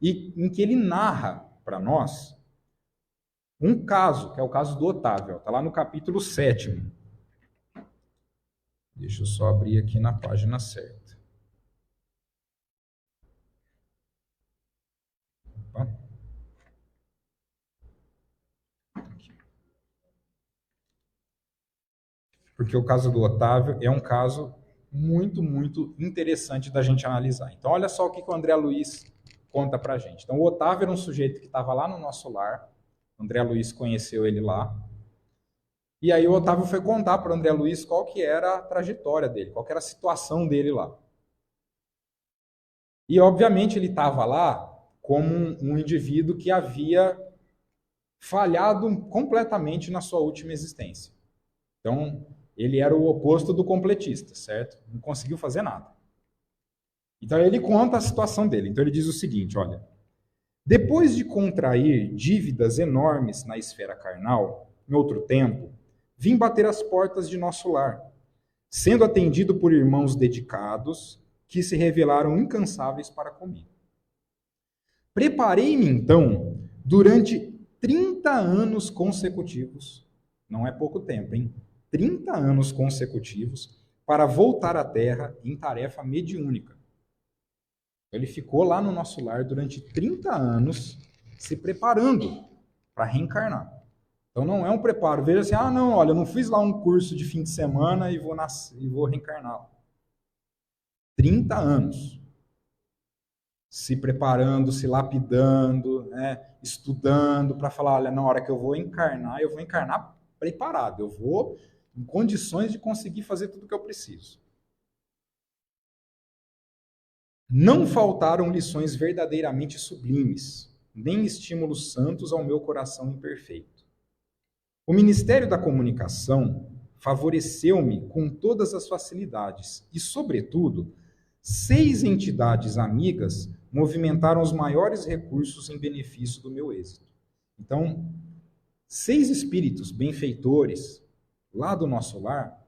e em que ele narra para nós um caso, que é o caso do Otávio, está lá no capítulo 7. Deixa eu só abrir aqui na página certa. Opa. Porque o caso do Otávio é um caso muito, muito interessante da gente analisar. Então, olha só o que o André Luiz conta para a gente. Então, o Otávio era um sujeito que estava lá no nosso lar, o André Luiz conheceu ele lá, e aí o Otávio foi contar para o André Luiz qual que era a trajetória dele, qual que era a situação dele lá. E, obviamente, ele estava lá como um indivíduo que havia falhado completamente na sua última existência. Então, ele era o oposto do completista, certo? Não conseguiu fazer nada. Então, ele conta a situação dele. Então, ele diz o seguinte, olha, depois de contrair dívidas enormes na esfera carnal, em outro tempo, vim bater as portas de nosso lar, sendo atendido por irmãos dedicados que se revelaram incansáveis para comigo. Preparei-me, então, durante 30 anos consecutivos, não é pouco tempo, hein? 30 anos consecutivos, para voltar à Terra em tarefa mediúnica. Ele ficou lá no nosso lar durante 30 anos se preparando para reencarnar. Então não é um preparo. Veja assim, não, olha, eu não fiz lá um curso de fim de semana e vou reencarnar. 30 anos. Se preparando, se lapidando, né, estudando para falar, olha, na hora que eu vou encarnar preparado, eu vou em condições de conseguir fazer tudo o que eu preciso. Não faltaram lições verdadeiramente sublimes, nem estímulos santos ao meu coração imperfeito. O Ministério da Comunicação favoreceu-me com todas as facilidades e, sobretudo, 6 entidades amigas movimentaram os maiores recursos em benefício do meu êxito. Então, 6 espíritos benfeitores lá do nosso lar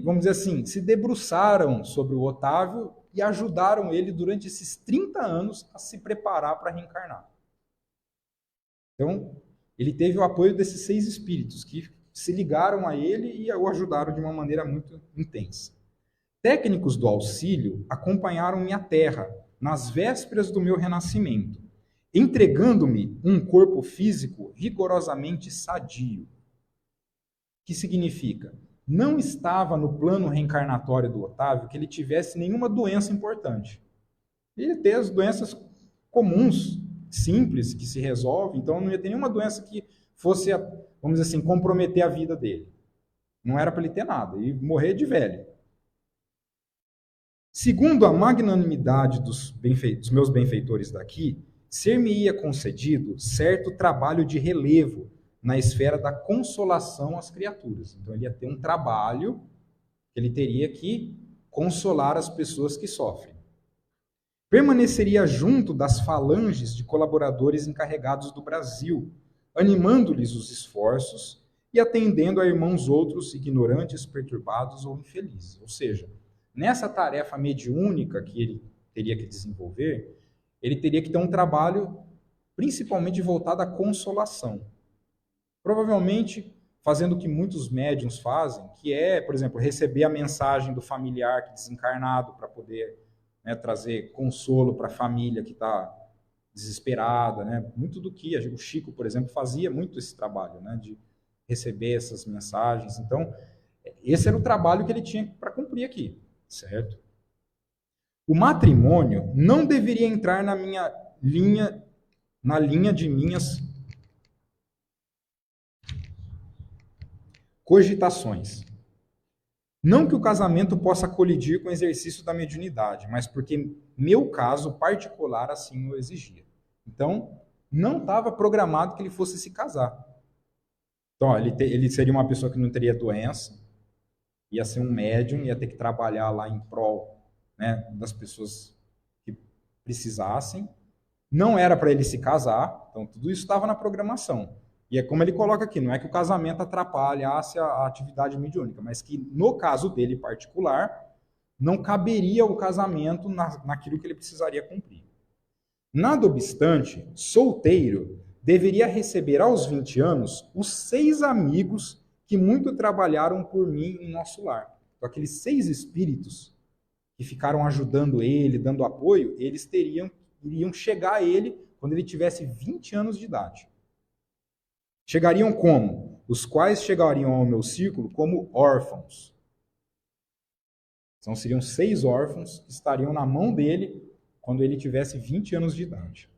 vamos dizer assim, se debruçaram sobre o Otávio e ajudaram ele durante esses 30 anos a se preparar para reencarnar. Então, ele teve o apoio desses 6 espíritos que se ligaram a ele e o ajudaram de uma maneira muito intensa. Técnicos do auxílio acompanharam-me à Terra nas vésperas do meu renascimento, entregando-me um corpo físico rigorosamente sadio. Que significa? Não estava no plano reencarnatório do Otávio que ele tivesse nenhuma doença importante. Ele tem as doenças comuns, simples, que se resolvem, então não ia ter nenhuma doença que fosse, vamos dizer assim, comprometer a vida dele. Não era para ele ter nada, e morrer de velho. Segundo a magnanimidade dos meus benfeitores daqui, ser-me-ia concedido certo trabalho de relevo na esfera da consolação às criaturas. Então, ele ia ter um trabalho que ele teria que consolar as pessoas que sofrem. Permaneceria junto das falanges de colaboradores encarregados do Brasil, animando-lhes os esforços e atendendo a irmãos outros ignorantes, perturbados ou infelizes. Ou seja, nessa tarefa mediúnica que ele teria que desenvolver, ele teria que ter um trabalho principalmente voltado à consolação. Provavelmente fazendo o que muitos médiuns fazem, que é, por exemplo, receber a mensagem do familiar desencarnado para poder, né, trazer consolo para a família que está desesperada, né? Muito do que o Chico, por exemplo, fazia muito esse trabalho, né, de receber essas mensagens. Então, esse era o trabalho que ele tinha para cumprir aqui, certo? O matrimônio não deveria entrar na linha de minhas cogitações. Não que o casamento possa colidir com o exercício da mediunidade, mas porque meu caso particular assim o exigia. Então, não estava programado que ele fosse se casar. Então, ele seria uma pessoa que não teria doença, ia ser um médium, ia ter que trabalhar lá em prol, né, das pessoas que precisassem. Não era para ele se casar, então tudo isso estava na programação. E é como ele coloca aqui, não é que o casamento atrapalhasse a atividade mediúnica, mas que no caso dele particular, não caberia o casamento naquilo que ele precisaria cumprir. Nada obstante, solteiro deveria receber aos 20 anos os 6 amigos que muito trabalharam por mim em nosso lar. Então, aqueles 6 espíritos que ficaram ajudando ele, dando apoio, eles iriam chegar a ele quando ele tivesse 20 anos de idade. Chegariam como? Os quais chegariam ao meu círculo como órfãos. Então, seriam 6 órfãos que estariam na mão dele quando ele tivesse 20 anos de idade.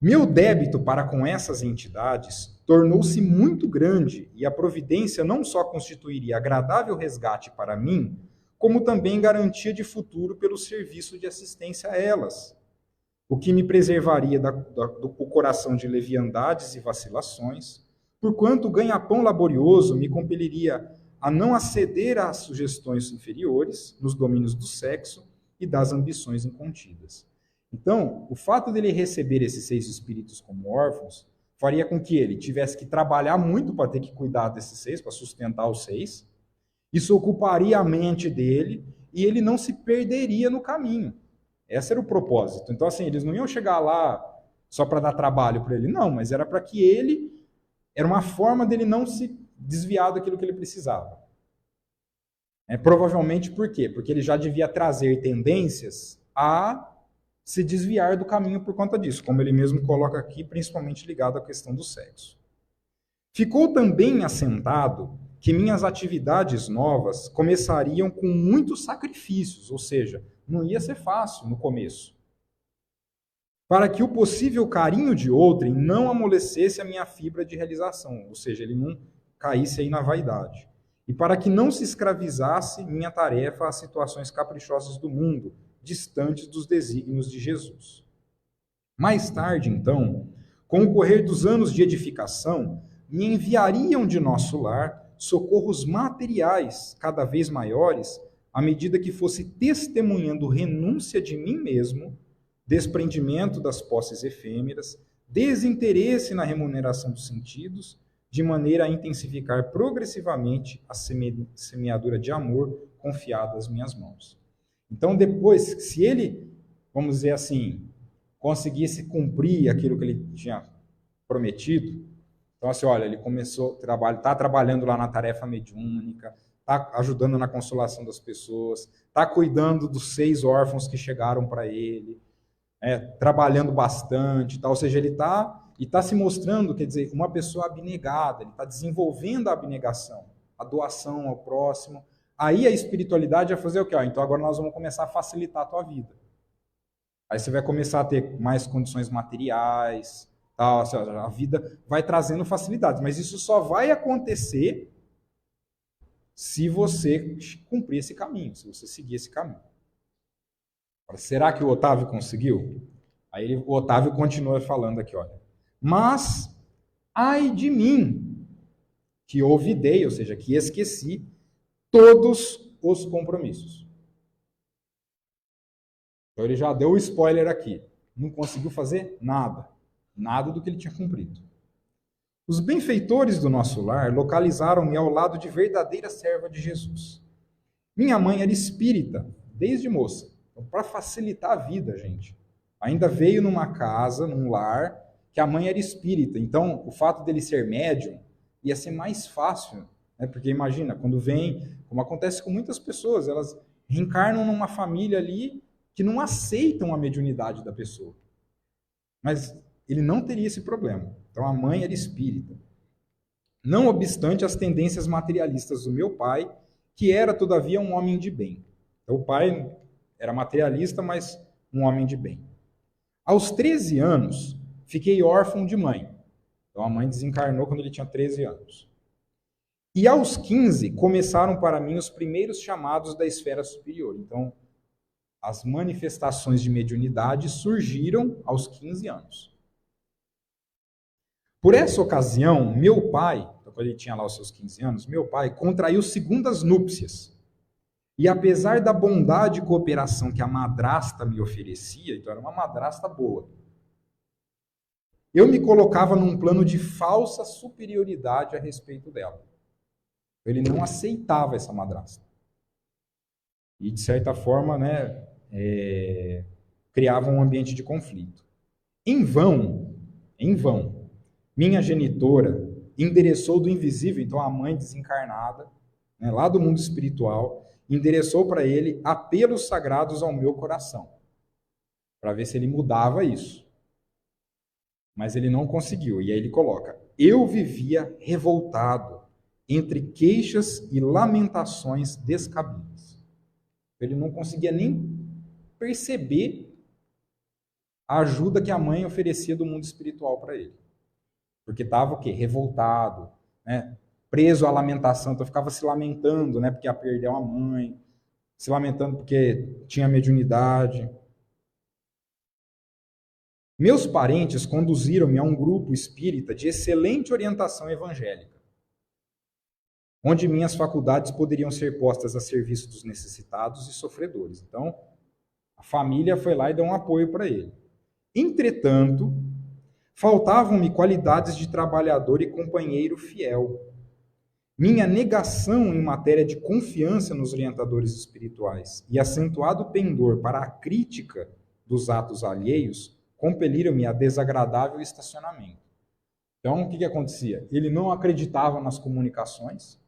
Meu débito para com essas entidades tornou-se muito grande e a providência não só constituiria agradável resgate para mim, como também garantia de futuro pelo serviço de assistência a elas, o que me preservaria do coração de leviandades e vacilações, porquanto o ganha-pão laborioso me compeliria a não aceder às sugestões inferiores nos domínios do sexo e das ambições incontidas. Então, o fato dele receber esses 6 espíritos como órfãos faria com que ele tivesse que trabalhar muito para ter que cuidar desses 6, para sustentar os 6. Isso ocuparia a mente dele e ele não se perderia no caminho. Esse era o propósito. Então, assim, eles não iam chegar lá só para dar trabalho para ele, não, mas era para que ele... Era uma forma dele não se desviar daquilo que ele precisava. Provavelmente por quê? Porque ele já devia trazer tendências a se desviar do caminho por conta disso, como ele mesmo coloca aqui, principalmente ligado à questão do sexo. Ficou também assentado que minhas atividades novas começariam com muitos sacrifícios, ou seja, não ia ser fácil no começo. Para que o possível carinho de outrem não amolecesse a minha fibra de realização, ou seja, ele não caísse aí na vaidade. E para que não se escravizasse minha tarefa às situações caprichosas do mundo, distantes dos desígnios de Jesus. Mais tarde, então, com o correr dos anos de edificação, me enviariam de nosso lar socorros materiais cada vez maiores, à medida que fosse testemunhando renúncia de mim mesmo, desprendimento das posses efêmeras, desinteresse na remuneração dos sentidos, de maneira a intensificar progressivamente a semeadura de amor confiada às minhas mãos. Então, depois, se ele, vamos dizer assim, conseguisse cumprir aquilo que ele tinha prometido, então, assim, olha, ele começou, está trabalhando lá na tarefa mediúnica, está ajudando na consolação das pessoas, está cuidando dos 6 órfãos que chegaram para ele, trabalhando bastante, ou seja, ele está se mostrando, quer dizer, uma pessoa abnegada, ele está desenvolvendo a abnegação, a doação ao próximo. Aí a espiritualidade vai fazer o quê? Então agora nós vamos começar a facilitar a tua vida. Aí você vai começar a ter mais condições materiais, tal, ou seja, a vida vai trazendo facilidades, mas isso só vai acontecer se você cumprir esse caminho, se você seguir esse caminho. Agora, será que o Otávio conseguiu? Aí o Otávio continua falando aqui, olha. Mas, ai de mim, que olvidei, ou seja, que esqueci todos os compromissos. Então ele já deu o spoiler aqui. Não conseguiu fazer nada. Nada do que ele tinha cumprido. Os benfeitores do nosso lar localizaram-me ao lado de verdadeira serva de Jesus. Minha mãe era espírita, desde moça. Então, para facilitar a vida, gente, ainda veio numa casa, num lar, que a mãe era espírita. Então, o fato dele ser médium ia ser mais fácil, né? Porque imagina, quando vem, como acontece com muitas pessoas, elas reencarnam numa família ali que não aceitam a mediunidade da pessoa. Mas ele não teria esse problema. Então, a mãe era espírita. Não obstante as tendências materialistas do meu pai, que era, todavia, um homem de bem. Então, o pai era materialista, mas um homem de bem. Aos 13 anos, fiquei órfão de mãe. Então, a mãe desencarnou quando ele tinha 13 anos. E aos 15, começaram para mim os primeiros chamados da esfera superior. Então, as manifestações de mediunidade surgiram aos 15 anos. Por essa ocasião, meu pai, quando ele tinha lá os seus 15 anos, meu pai contraiu segundas núpcias. E apesar da bondade e cooperação que a madrasta me oferecia, então era uma madrasta boa, eu me colocava num plano de falsa superioridade a respeito dela. Ele não aceitava essa madrasta. E, de certa forma, né, criava um ambiente de conflito. Em vão, minha genitora endereçou do invisível, então a mãe desencarnada, né, lá do mundo espiritual, endereçou para ele apelos sagrados ao meu coração, para ver se ele mudava isso. Mas ele não conseguiu. E aí ele coloca: eu vivia revoltado entre queixas e lamentações descabidas. Ele não conseguia nem perceber a ajuda que a mãe oferecia do mundo espiritual para ele. Porque estava o quê? Revoltado, né? Preso à lamentação, então ficava se lamentando, né? Porque ia perder uma mãe, se lamentando porque tinha mediunidade. Meus parentes conduziram-me a um grupo espírita de excelente orientação evangélica, onde minhas faculdades poderiam ser postas a serviço dos necessitados e sofredores. Então, a família foi lá e deu um apoio para ele. Entretanto, faltavam-me qualidades de trabalhador e companheiro fiel. Minha negação em matéria de confiança nos orientadores espirituais e acentuado pendor para a crítica dos atos alheios compeliram-me a desagradável estacionamento. Então, o que acontecia? Ele não acreditava nas comunicações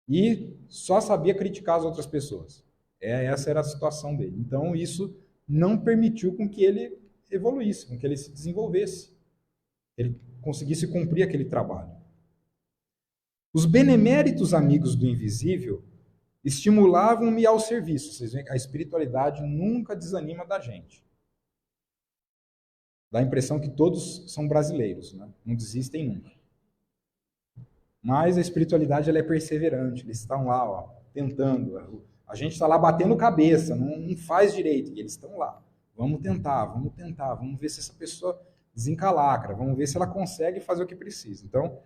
e só sabia criticar as outras pessoas. Essa era a situação dele. Então, isso não permitiu com que ele evoluísse, com que ele se desenvolvesse, ele conseguisse cumprir aquele trabalho. Os beneméritos amigos do invisível estimulavam-me ao serviço. Vocês veem que a espiritualidade nunca desanima da gente. Dá a impressão que todos são brasileiros, né? Não desistem nunca. Mas a espiritualidade ela é perseverante, eles estão lá, ó, tentando. A gente está lá batendo cabeça, não faz direito, e eles estão lá. Vamos tentar, vamos ver se essa pessoa desencalacra, vamos ver se ela consegue fazer o que precisa. Então,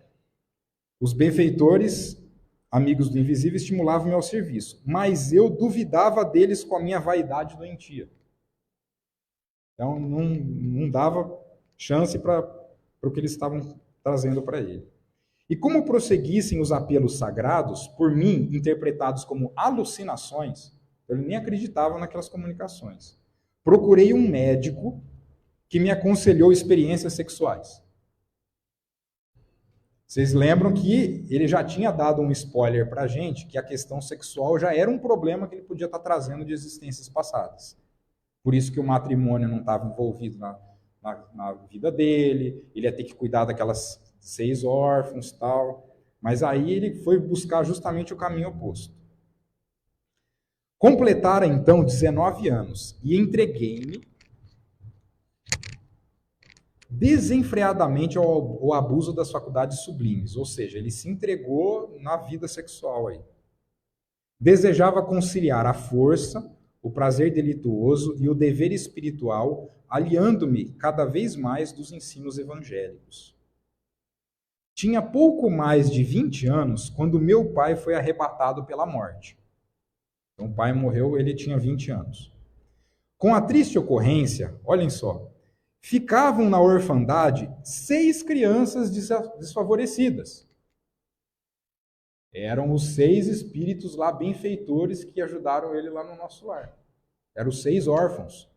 os benfeitores, amigos do invisível, estimulavam-me ao serviço, mas eu duvidava deles com a minha vaidade doentia. Então, não dava chance para o que eles estavam trazendo para ele. E como prosseguissem os apelos sagrados, por mim, interpretados como alucinações, ele nem acreditava naquelas comunicações. Procurei um médico que me aconselhou experiências sexuais. Vocês lembram que ele já tinha dado um spoiler para a gente, que a questão sexual já era um problema que ele podia estar trazendo de existências passadas. Por isso que o matrimônio não estava envolvido na vida dele, ele ia ter que cuidar daquelas 6 órfãos e tal. Mas aí ele foi buscar justamente o caminho oposto. Completara então 19 anos e entreguei-me desenfreadamente ao abuso das faculdades sublimes, ou seja, ele se entregou na vida sexual aí. Desejava conciliar a força, o prazer delituoso e o dever espiritual, aliando-me cada vez mais dos ensinos evangélicos. Tinha pouco mais de 20 anos quando meu pai foi arrebatado pela morte. Então, o pai morreu, ele tinha 20 anos. Com a triste ocorrência, olhem só, ficavam na orfandade 6 crianças desfavorecidas. Eram os 6 espíritos lá benfeitores que ajudaram ele lá no nosso lar. Eram os 6 órfãos.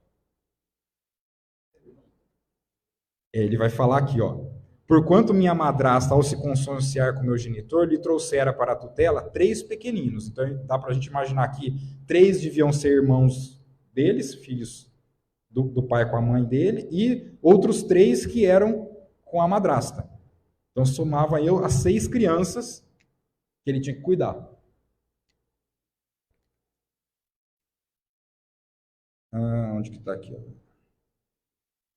Ele vai falar aqui, ó. Porquanto minha madrasta, ao se consorciar com meu genitor, lhe trouxera para a tutela 3 pequeninos. Então, dá para a gente imaginar que 3 deviam ser irmãos deles, filhos do pai com a mãe dele, e outros 3 que eram com a madrasta. Então, somava eu as 6 crianças que ele tinha que cuidar. Onde que está aqui?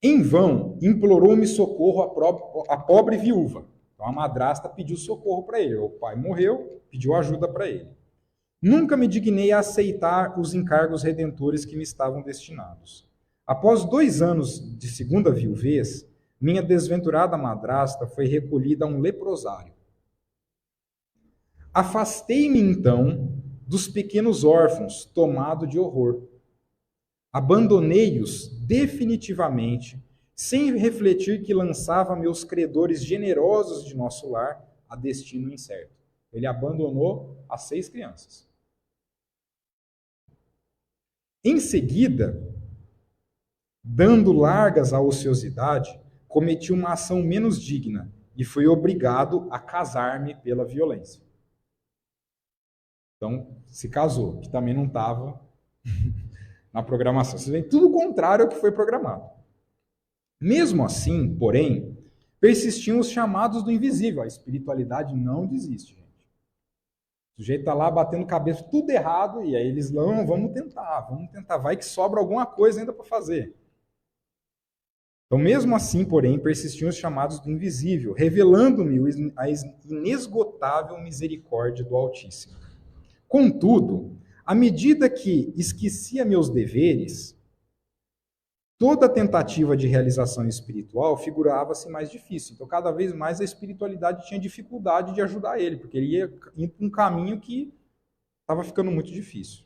Em vão, implorou-me socorro a pobre viúva. Então, a madrasta pediu socorro para ele. O pai morreu, pediu ajuda para ele. Nunca me dignei a aceitar os encargos redentores que me estavam destinados. Após 2 anos de segunda viuvez, minha desventurada madrasta foi recolhida a um leprosário. Afastei-me, então, dos pequenos órfãos, tomado de horror. Abandonei-os definitivamente, sem refletir que lançava meus credores generosos de nosso lar a destino incerto. Ele abandonou as 6 crianças. Em seguida, dando largas à ociosidade, cometi uma ação menos digna e fui obrigado a casar-me pela violência. Então, se casou, que também não estava na programação. Vocês veem tudo o contrário ao que foi programado. Mesmo assim, porém, persistiam os chamados do invisível. A espiritualidade não desiste, gente. O sujeito está lá batendo cabeça, tudo errado, e aí eles não, vamos tentar, vai que sobra alguma coisa ainda para fazer. Então, mesmo assim, porém, persistiam os chamados do invisível, revelando-me a inesgotável misericórdia do Altíssimo. Contudo, à medida que esquecia meus deveres, toda tentativa de realização espiritual figurava-se mais difícil. Então, cada vez mais a espiritualidade tinha dificuldade de ajudar ele, porque ele ia indo por um caminho que estava ficando muito difícil.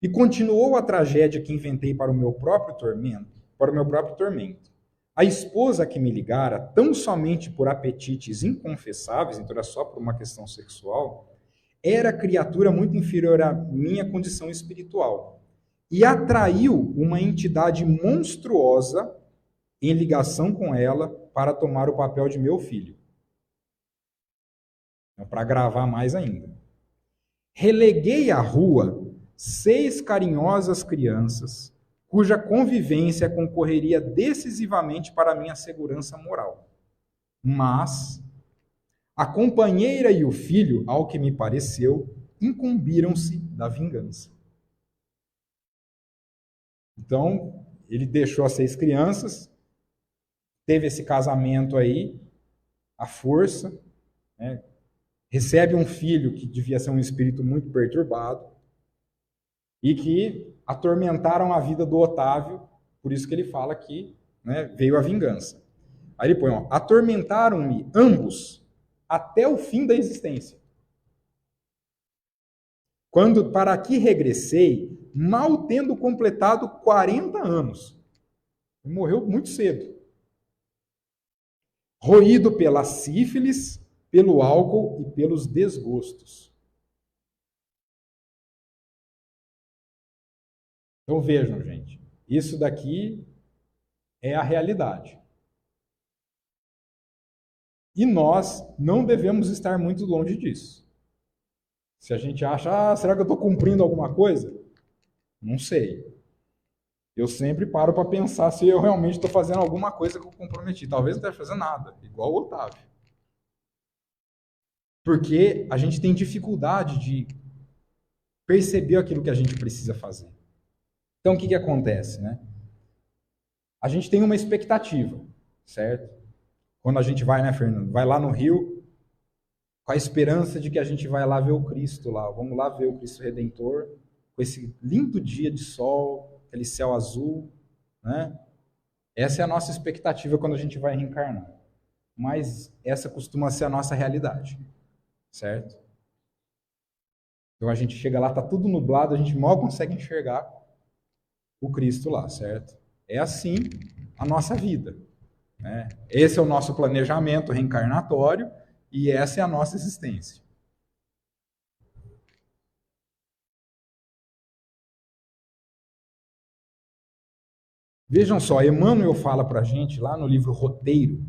E continuou a tragédia que inventei para o meu próprio tormento. A esposa que me ligara, tão somente por apetites inconfessáveis, então era só por uma questão sexual, era criatura muito inferior à minha condição espiritual. E atraiu uma entidade monstruosa em ligação com ela para tomar o papel de meu filho. Então, para gravar mais ainda. Releguei à rua 6 carinhosas crianças, cuja convivência concorreria decisivamente para a minha segurança moral. Mas a companheira e o filho, ao que me pareceu, incumbiram-se da vingança. Então, ele deixou as 6 crianças, teve esse casamento aí, à força, né? Recebe um filho que devia ser um espírito muito perturbado e que atormentaram a vida do Otávio, por isso que ele fala que, né, veio a vingança. Aí ele põe, atormentaram-me ambos até o fim da existência. Quando para aqui regressei, mal tendo completado 40 anos. Ele morreu muito cedo. Roído pela sífilis, pelo álcool e pelos desgostos. Então vejam, gente, isso daqui é a realidade. E nós não devemos estar muito longe disso. Se a gente acha, será que eu estou cumprindo alguma coisa? Não sei. Eu sempre paro para pensar se eu realmente estou fazendo alguma coisa que eu comprometi. Talvez não esteja fazendo nada, igual o Otávio. Porque a gente tem dificuldade de perceber aquilo que a gente precisa fazer. Então, o que acontece, né? A gente tem uma expectativa, certo? Quando a gente vai, né, Fernando? Vai lá no Rio, com a esperança de que a gente vai lá ver o Cristo lá. Vamos lá ver o Cristo Redentor, com esse lindo dia de sol, aquele céu azul, né? Essa é a nossa expectativa quando a gente vai reencarnar. Mas essa costuma ser a nossa realidade, certo? Então a gente chega lá, tá tudo nublado, a gente mal consegue enxergar o Cristo lá, certo? É assim a nossa vida, né? Esse é o nosso planejamento reencarnatório e essa é a nossa existência. Vejam só, Emmanuel fala para a gente lá no livro Roteiro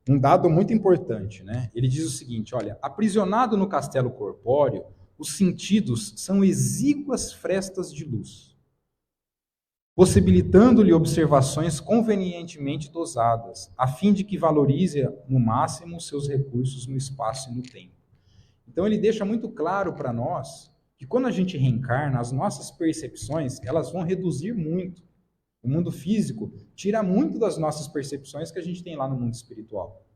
um dado muito importante, né? Ele diz o seguinte, olha, aprisionado no castelo corpóreo, os sentidos são exíguas frestas de luz, possibilitando-lhe observações convenientemente dosadas, a fim de que valorize no máximo os seus recursos no espaço e no tempo. Então ele deixa muito claro para nós que quando a gente reencarna, as nossas percepções, elas vão reduzir muito. O mundo físico tira muito das nossas percepções que a gente tem lá no mundo espiritual.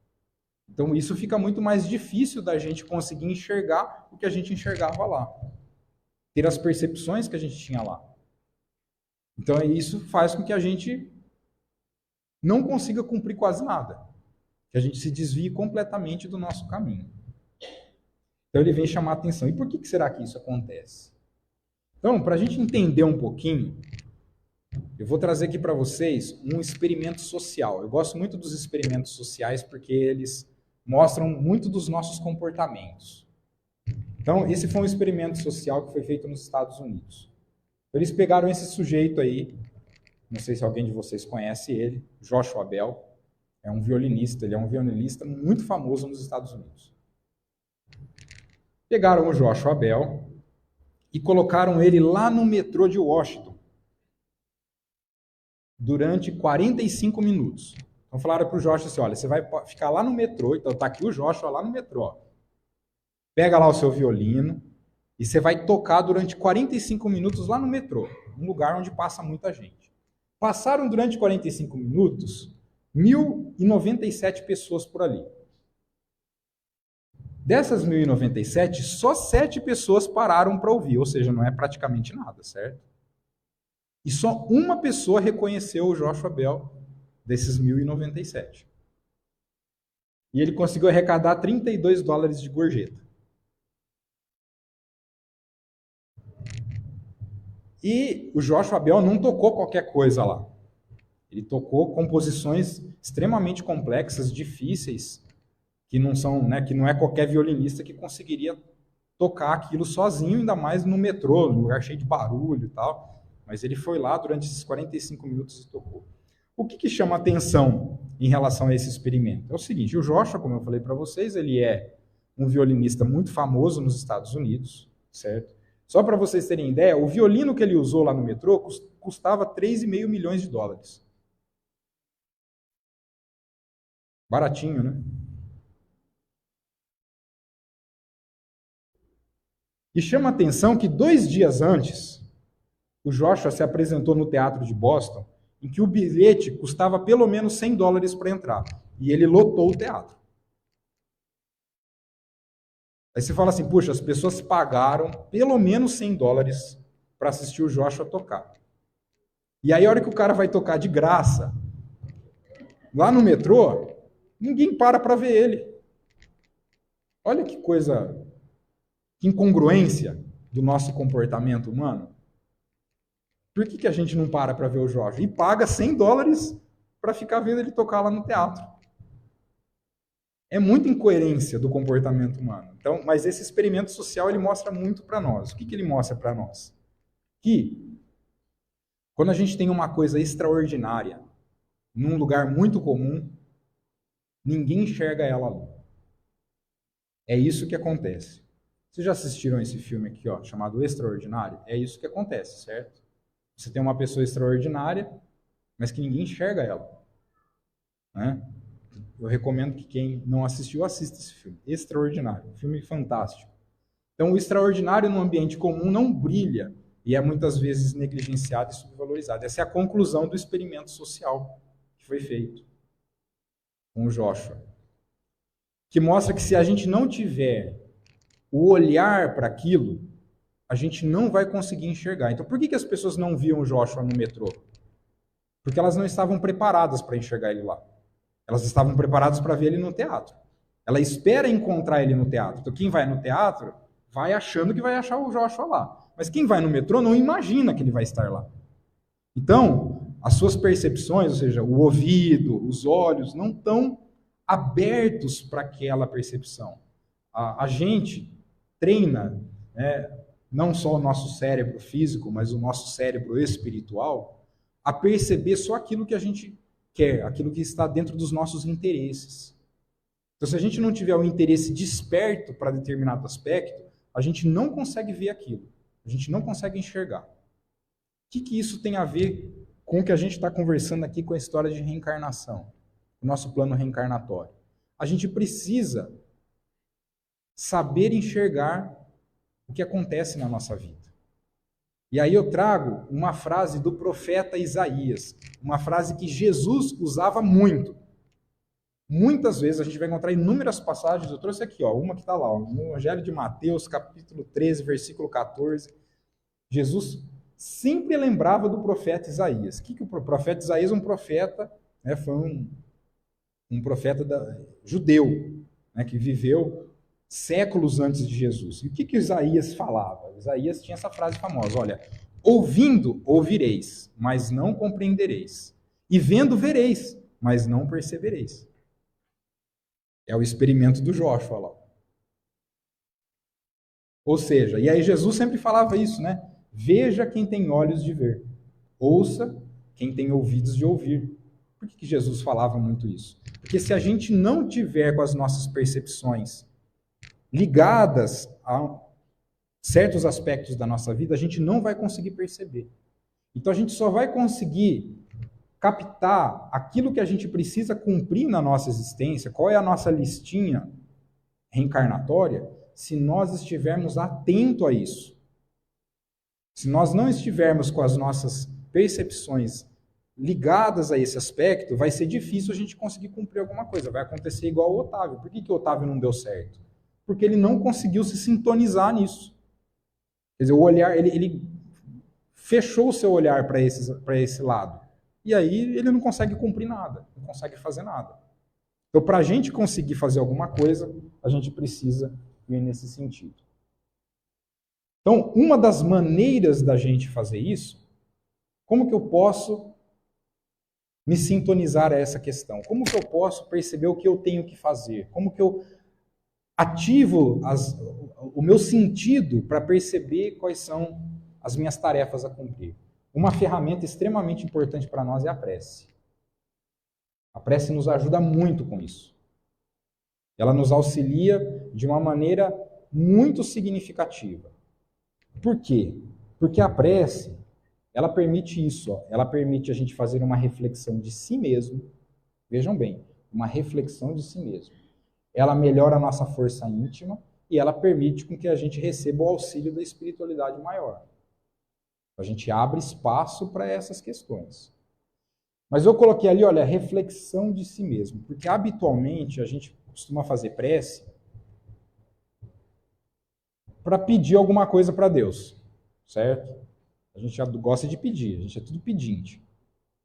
Então isso fica muito mais difícil da gente conseguir enxergar o que a gente enxergava lá. Ter as percepções que a gente tinha lá. Então isso faz com que a gente não consiga cumprir quase nada. Que a gente se desvie completamente do nosso caminho. Então ele vem chamar a atenção. E por que será que isso acontece? Então, para a gente entender um pouquinho, Eu vou trazer aqui para vocês um experimento social. Eu gosto muito dos experimentos sociais porque eles mostram muito dos nossos comportamentos. Então, esse foi um experimento social que foi feito nos Estados Unidos. Eles pegaram esse sujeito aí, não sei se alguém de vocês conhece ele, Joshua Bell, é um violinista, ele é um violinista muito famoso nos Estados Unidos. Pegaram o Joshua Bell e colocaram ele lá no metrô de Washington durante 45 minutos. Então falaram para o Joshua assim, olha, você vai ficar lá no metrô, então está aqui o Joshua lá no metrô, ó. Pega lá o seu violino e você vai tocar durante 45 minutos lá no metrô, um lugar onde passa muita gente. Passaram durante 45 minutos 1.097 pessoas por ali. Dessas 1.097, só 7 pessoas pararam para ouvir, ou seja, não é praticamente nada, certo? E só uma pessoa reconheceu o Joshua Bell desses 1.097. E ele conseguiu arrecadar $32 de gorjeta. E o Joshua Bell não tocou qualquer coisa lá. Ele tocou composições extremamente complexas, difíceis, que não são, né, que não é qualquer violinista que conseguiria tocar aquilo sozinho, ainda mais no metrô, num lugar cheio de barulho e tal. Mas ele foi lá durante esses 45 minutos e tocou. O que chama atenção em relação a esse experimento? É o seguinte, o Joshua, como eu falei para vocês, ele é um violinista muito famoso nos Estados Unidos, certo? Só para vocês terem ideia, o violino que ele usou lá no metrô custava $3,5 milhões. Baratinho, né? E chama a atenção que 2 dias antes, o Joshua se apresentou no teatro de Boston, em que o bilhete custava pelo menos $100 para entrar. E ele lotou o teatro. Aí você fala assim, puxa, as pessoas pagaram pelo menos $100 para assistir o Joshua tocar. E aí a hora que o cara vai tocar de graça, lá no metrô, ninguém para ver ele. Olha que coisa, que incongruência do nosso comportamento humano. Por que a gente não para ver o Joshua? E paga $100 para ficar vendo ele tocar lá no teatro. É muita incoerência do comportamento humano. Então, mas esse experimento social ele mostra muito para nós. O que ele mostra para nós? Que quando a gente tem uma coisa extraordinária num lugar muito comum, ninguém enxerga ela ali. É isso que acontece. Vocês já assistiram esse filme aqui, ó, chamado Extraordinário? É isso que acontece, certo? Você tem uma pessoa extraordinária, mas que ninguém enxerga ela. Né? Eu recomendo que quem não assistiu, assista esse filme. Extraordinário, um filme fantástico. Então, o extraordinário no ambiente comum não brilha e é muitas vezes negligenciado e subvalorizado. Essa é a conclusão do experimento social que foi feito com o Joshua. Que mostra que se a gente não tiver o olhar para aquilo, a gente não vai conseguir enxergar. Então, por que as pessoas não viam o Joshua no metrô? Porque elas não estavam preparadas para enxergar ele lá. Elas estavam preparadas para ver ele no teatro. Ela espera encontrar ele no teatro. Então, quem vai no teatro vai achando que vai achar o Joshua lá. Mas quem vai no metrô não imagina que ele vai estar lá. Então, as suas percepções, ou seja, o ouvido, os olhos, não estão abertos para aquela percepção. A gente treina, né, não só o nosso cérebro físico, mas o nosso cérebro espiritual, a perceber só aquilo que a gente quer, aquilo que está dentro dos nossos interesses. Então, se a gente não tiver o interesse desperto para determinado aspecto, a gente não consegue ver aquilo, a gente não consegue enxergar. O que isso tem a ver com o que a gente está conversando aqui com a história de reencarnação, o nosso plano reencarnatório? A gente precisa saber enxergar o que acontece na nossa vida. E aí eu trago uma frase do profeta Isaías, uma frase que Jesus usava muito. Muitas vezes a gente vai encontrar inúmeras passagens, eu trouxe aqui, ó, uma que está lá, ó, no Evangelho de Mateus, capítulo 13, versículo 14. Jesus sempre lembrava do profeta Isaías. O profeta Isaías é um profeta, né, foi um profeta judeu, né, que viveu séculos antes de Jesus. E o que Isaías falava? Isaías tinha essa frase famosa, olha, Ouvindo, ouvireis, mas não compreendereis. E vendo, vereis, mas não percebereis. É o experimento do Joshua lá. Ou seja, e aí Jesus sempre falava isso, né? Veja quem tem olhos de ver. Ouça quem tem ouvidos de ouvir. Por que Jesus falava muito isso? Porque se a gente não tiver com as nossas percepções ligadas a certos aspectos da nossa vida, a gente não vai conseguir perceber. Então a gente só vai conseguir captar aquilo que a gente precisa cumprir na nossa existência, qual é a nossa listinha reencarnatória, se nós estivermos atentos a isso. Se nós não estivermos com as nossas percepções ligadas a esse aspecto, vai ser difícil a gente conseguir cumprir alguma coisa. Vai acontecer igual o Otávio. Por que o Otávio não deu certo? Porque ele não conseguiu se sintonizar nisso. Quer dizer, o olhar, ele fechou o seu olhar para esse lado. E aí ele não consegue cumprir nada, não consegue fazer nada. Então, para a gente conseguir fazer alguma coisa, a gente precisa ir nesse sentido. Então, uma das maneiras da gente fazer isso, como que eu posso me sintonizar a essa questão? Como que eu posso perceber o que eu tenho que fazer? Como que eu ativo o meu sentido para perceber quais são as minhas tarefas a cumprir? Uma ferramenta extremamente importante para nós é a prece. A prece nos ajuda muito com isso. Ela nos auxilia de uma maneira muito significativa. Por quê? Porque a prece, ela permite isso, ó, ela permite a gente fazer uma reflexão de si mesmo. Vejam bem, uma reflexão de si mesmo. Ela melhora a nossa força íntima e ela permite com que a gente receba o auxílio da espiritualidade maior. A gente abre espaço para essas questões. Mas eu coloquei ali, olha, reflexão de si mesmo, porque habitualmente a gente costuma fazer prece para pedir alguma coisa para Deus, certo? A gente já gosta de pedir, a gente é tudo pedinte.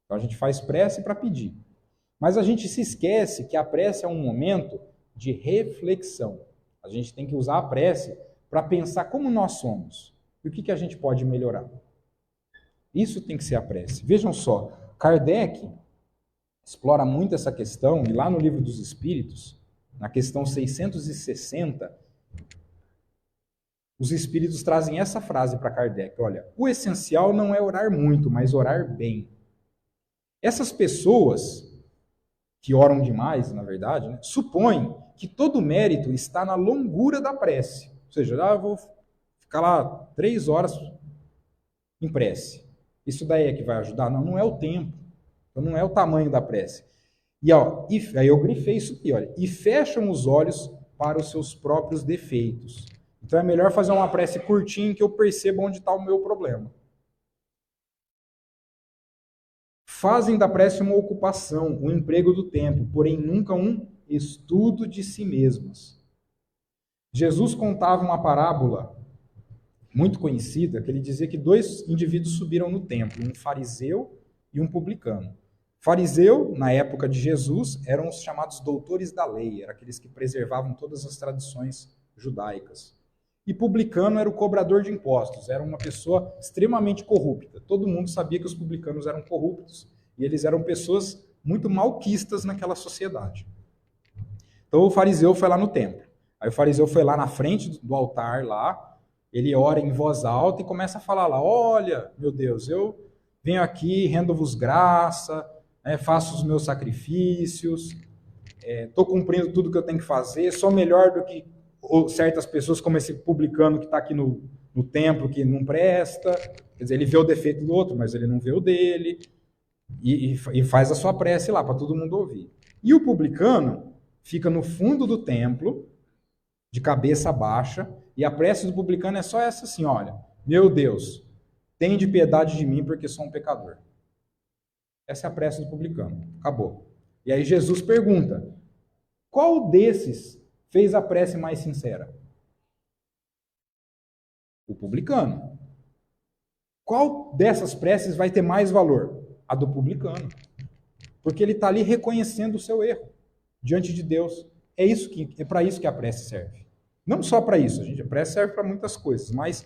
Então a gente faz prece para pedir. Mas a gente se esquece que a prece é um momento de reflexão. A gente tem que usar a prece para pensar como nós somos e o que a gente pode melhorar. Isso tem que ser a prece. Vejam só, Kardec explora muito essa questão, e lá no Livro dos Espíritos, na questão 660, os Espíritos trazem essa frase para Kardec, olha, o essencial não é orar muito, mas orar bem. Essas pessoas que oram demais, na verdade, né, supõem que todo mérito está na longura da prece. Ou seja, eu vou ficar lá 3 horas em prece. Isso daí é que vai ajudar? Não, não é o tempo. Então não é o tamanho da prece. E aí eu grifei isso aqui, olha. E fecham os olhos para os seus próprios defeitos. Então é melhor fazer uma prece curtinha que eu perceba onde está o meu problema. Fazem da prece uma ocupação, um emprego do tempo, porém nunca um estudo de si mesmos. Jesus contava uma parábola muito conhecida, que ele dizia que 2 indivíduos subiram no templo, um fariseu e um publicano. Fariseu, na época de Jesus, eram os chamados doutores da lei, eram aqueles que preservavam todas as tradições judaicas. E publicano era o cobrador de impostos, era uma pessoa extremamente corrupta. Todo mundo sabia que os publicanos eram corruptos e eles eram pessoas muito malquistas naquela sociedade. Então o fariseu foi lá no templo. Aí o fariseu foi lá na frente do altar, lá, ele ora em voz alta e começa a falar lá, olha, meu Deus, eu venho aqui, rendo-vos graça, faço os meus sacrifícios, estou cumprindo tudo que eu tenho que fazer, sou melhor do que certas pessoas, como esse publicano que está aqui no templo, que não presta, quer dizer, ele vê o defeito do outro, mas ele não vê o dele, e faz a sua prece lá, para todo mundo ouvir. E o publicano fica no fundo do templo, de cabeça baixa, e a prece do publicano é só essa assim, olha, meu Deus, tende piedade de mim porque sou um pecador. Essa é a prece do publicano, acabou. E aí Jesus pergunta, qual desses fez a prece mais sincera? O publicano. Qual dessas preces vai ter mais valor? A do publicano. Porque ele está ali reconhecendo o seu erro diante de Deus. É para isso que a prece serve. Não só para isso, a prece serve para muitas coisas, mas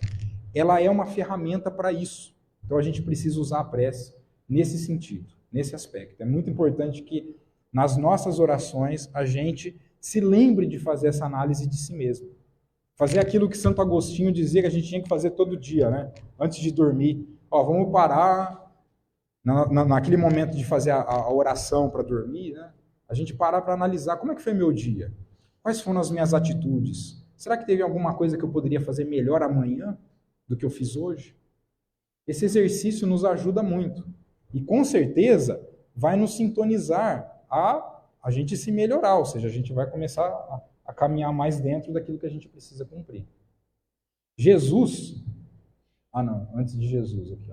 ela é uma ferramenta para isso. Então a gente precisa usar a prece nesse sentido, nesse aspecto. É muito importante que nas nossas orações a gente se lembre de fazer essa análise de si mesmo. Fazer aquilo que Santo Agostinho dizia que a gente tinha que fazer todo dia, né? Antes de dormir. Vamos parar naquele momento de fazer a oração para dormir, né? A gente parar para analisar como é que foi meu dia. Quais foram as minhas atitudes? Será que teve alguma coisa que eu poderia fazer melhor amanhã do que eu fiz hoje? Esse exercício nos ajuda muito. E com certeza vai nos sintonizar a gente se melhorar, ou seja, a gente vai começar a caminhar mais dentro daquilo que a gente precisa cumprir. Jesus, antes de Jesus aqui,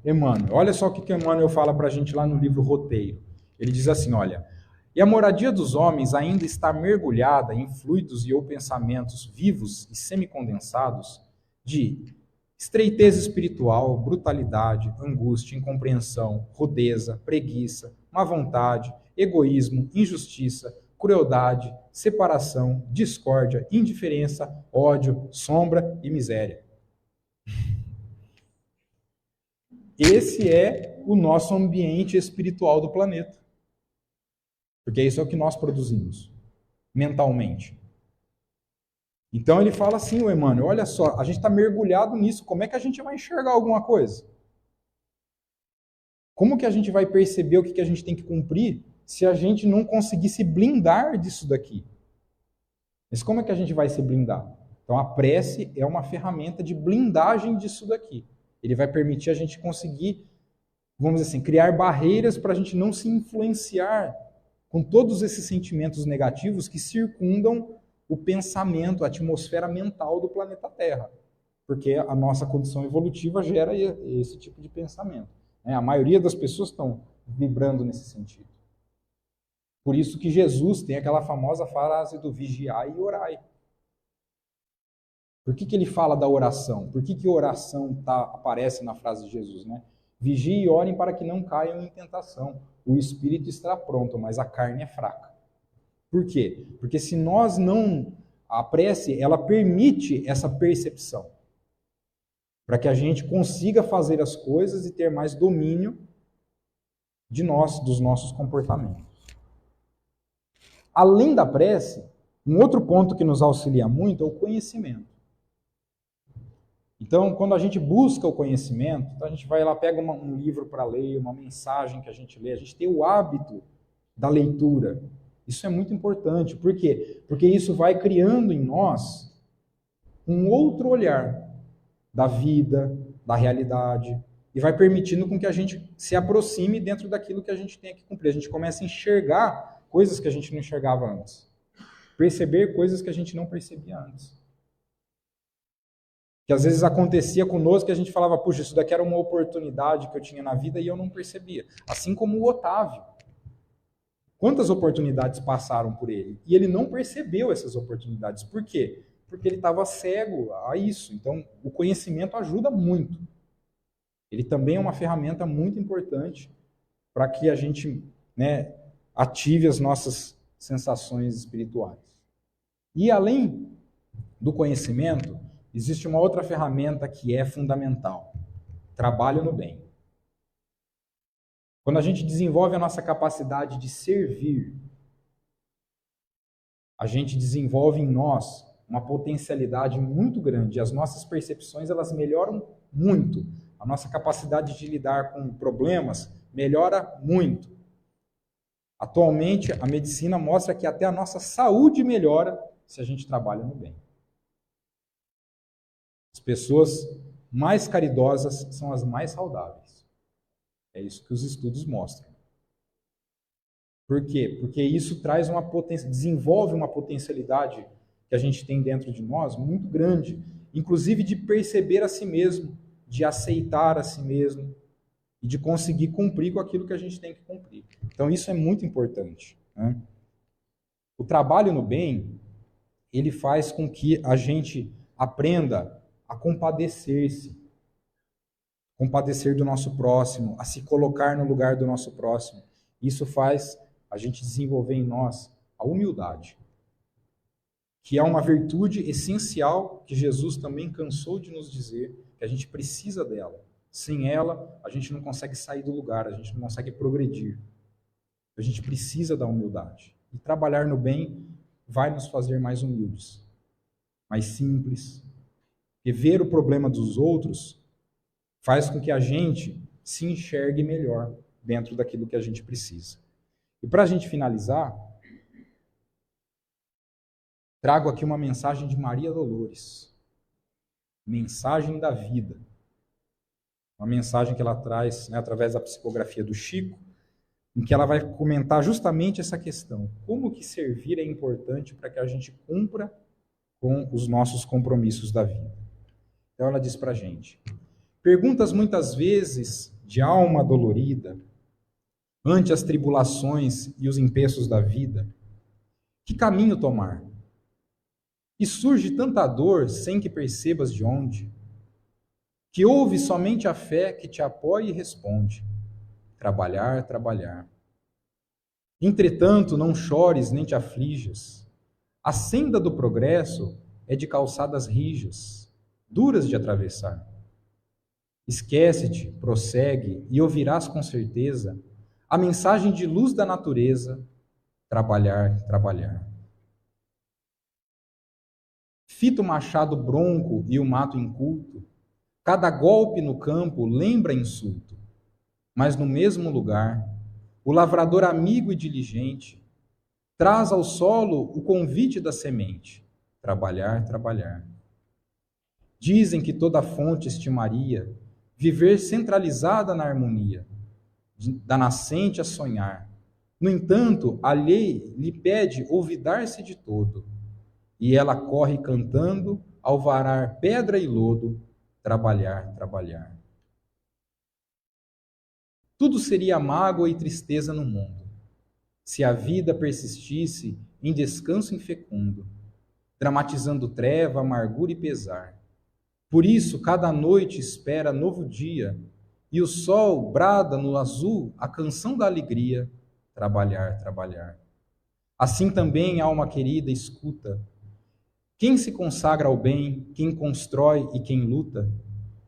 Emmanuel, olha só o que Emmanuel fala para a gente lá no livro Roteiro. Ele diz assim, olha, e a moradia dos homens ainda está mergulhada em fluidos e ou pensamentos vivos e semicondensados de estreiteza espiritual, brutalidade, angústia, incompreensão, rudeza, preguiça, má vontade, egoísmo, injustiça, crueldade, separação, discórdia, indiferença, ódio, sombra e miséria. Esse é o nosso ambiente espiritual do planeta. Porque isso é o que nós produzimos, mentalmente. Então ele fala assim, o Emmanuel, olha só, a gente está mergulhado nisso, como é que a gente vai enxergar alguma coisa? Como que a gente vai perceber o que a gente tem que cumprir se a gente não conseguir se blindar disso daqui? Mas como é que a gente vai se blindar? Então a prece é uma ferramenta de blindagem disso daqui. Ele vai permitir a gente conseguir, vamos dizer assim, criar barreiras para a gente não se influenciar com todos esses sentimentos negativos que circundam o pensamento, a atmosfera mental do planeta Terra. Porque a nossa condição evolutiva gera esse tipo de pensamento. A maioria das pessoas estão vibrando nesse sentido. Por isso que Jesus tem aquela famosa frase do vigiai e orai. Por que ele fala da oração? Por que oração aparece na frase de Jesus, né? Vigiem e orem para que não caiam em tentação. O espírito está pronto, mas a carne é fraca. Por quê? Porque se nós não... A prece, ela permite essa percepção. Para que a gente consiga fazer as coisas e ter mais domínio de nós, dos nossos comportamentos. Além da prece, um outro ponto que nos auxilia muito é o conhecimento. Então, quando a gente busca o conhecimento, então a gente vai lá, pega um livro para ler, uma mensagem que a gente lê, a gente tem o hábito da leitura. Isso é muito importante. Por quê? Porque isso vai criando em nós um outro olhar da vida, da realidade, e vai permitindo com que a gente se aproxime dentro daquilo que a gente tem que cumprir. A gente começa a enxergar coisas que a gente não enxergava antes. Perceber coisas que a gente não percebia antes. Que às vezes acontecia conosco que a gente falava, puxa, isso daqui era uma oportunidade que eu tinha na vida e eu não percebia. Assim como o Otávio. Quantas oportunidades passaram por ele? E ele não percebeu essas oportunidades. Por quê? Porque ele estava cego a isso. Então, o conhecimento ajuda muito. Ele também é uma ferramenta muito importante para que a gente, ative as nossas sensações espirituais. E além do conhecimento, existe uma outra ferramenta que é fundamental. Trabalho no bem. Quando a gente desenvolve a nossa capacidade de servir, a gente desenvolve em nós uma potencialidade muito grande. As nossas percepções, elas melhoram muito. A nossa capacidade de lidar com problemas melhora muito. Atualmente, a medicina mostra que até a nossa saúde melhora se a gente trabalha no bem. As pessoas mais caridosas são as mais saudáveis. É isso que os estudos mostram. Por quê? Porque isso traz desenvolve uma potencialidade que a gente tem dentro de nós muito grande, inclusive de perceber a si mesmo, de aceitar a si mesmo e de conseguir cumprir com aquilo que a gente tem que cumprir. Então isso é muito importante, né? O trabalho no bem, ele faz com que a gente aprenda a compadecer-se, compadecer do nosso próximo, a se colocar no lugar do nosso próximo. Isso faz a gente desenvolver em nós a humildade, que é uma virtude essencial que Jesus também cansou de nos dizer que a gente precisa dela. Sem ela, a gente não consegue sair do lugar, a gente não consegue progredir. A gente precisa da humildade. E trabalhar no bem vai nos fazer mais humildes, mais simples. Porque ver o problema dos outros faz com que a gente se enxergue melhor dentro daquilo que a gente precisa. E para a gente finalizar, trago aqui uma mensagem de Maria Dolores. Mensagem da vida. Uma mensagem que ela traz, né, através da psicografia do Chico, em que ela vai comentar justamente essa questão. Como que servir é importante para que a gente cumpra com os nossos compromissos da vida. Então ela diz para a gente: perguntas muitas vezes de alma dolorida, ante as tribulações e os empeços da vida, que caminho tomar? E surge tanta dor sem que percebas de onde, que ouve somente a fé que te apoia e responde: trabalhar, trabalhar. Entretanto, não chores nem te aflijas. A senda do progresso é de calçadas rijas, duras de atravessar. Esquece-te, prossegue, e ouvirás com certeza a mensagem de luz da natureza: trabalhar, trabalhar. Fita o machado bronco e o mato inculto, cada golpe no campo lembra insulto, mas no mesmo lugar, o lavrador amigo e diligente traz ao solo o convite da semente: trabalhar, trabalhar. Dizem que toda fonte estimaria viver centralizada na harmonia, da nascente a sonhar. No entanto, a lei lhe pede olvidar-se de todo, e ela corre cantando ao varar pedra e lodo: trabalhar, trabalhar. Tudo seria mágoa e tristeza no mundo, se a vida persistisse em descanso infecundo, dramatizando treva, amargura e pesar. Por isso, cada noite espera novo dia, e o sol brada no azul a canção da alegria: trabalhar, trabalhar. Assim também, alma querida, escuta. Quem se consagra ao bem, quem constrói e quem luta,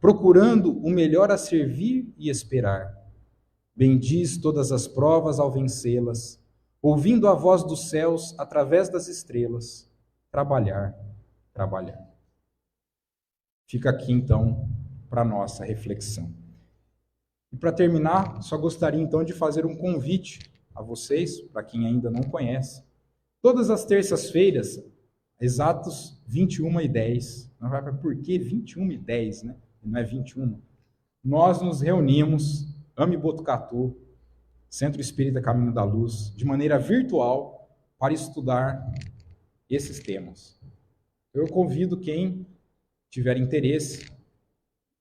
procurando o melhor a servir e esperar, bendiz todas as provas ao vencê-las, ouvindo a voz dos céus através das estrelas: trabalhar, trabalhar. Fica aqui, então, para a nossa reflexão. E para terminar, só gostaria, então, de fazer um convite a vocês, para quem ainda não conhece. Todas as terças-feiras, exatos 21h10, não vai para por que 21h10, né? Não é 21. Nós nos reunimos, AME Botucatu, Centro Espírita Caminho da Luz, de maneira virtual, para estudar esses temas. Eu convido quem tiver interesse,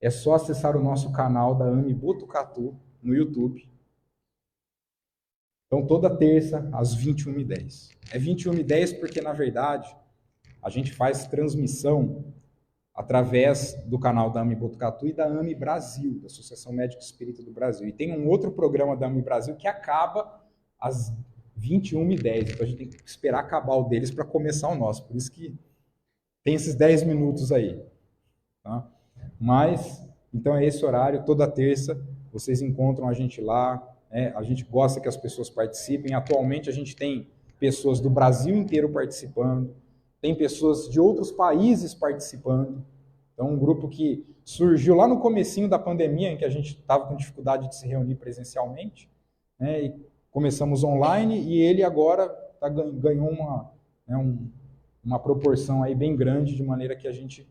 é só acessar o nosso canal da AME Botucatu no YouTube. Então, toda terça, às 21h10. É 21h10 porque, na verdade, a gente faz transmissão através do canal da AME Botucatu e da AME Brasil, da Associação Médico Espírita do Brasil. E tem um outro programa da AME Brasil que acaba às 21h10. Então, a gente tem que esperar acabar o deles para começar o nosso. Por isso que tem esses 10 minutos aí. Tá? Mas, então é esse horário, toda terça, vocês encontram a gente lá, a gente gosta que as pessoas participem. Atualmente a gente tem pessoas do Brasil inteiro participando, tem pessoas de outros países participando. Então, um grupo que surgiu lá no comecinho da pandemia, em que a gente estava com dificuldade de se reunir presencialmente, né, e começamos online, e ele agora ganhou uma proporção aí bem grande, de maneira que a gente,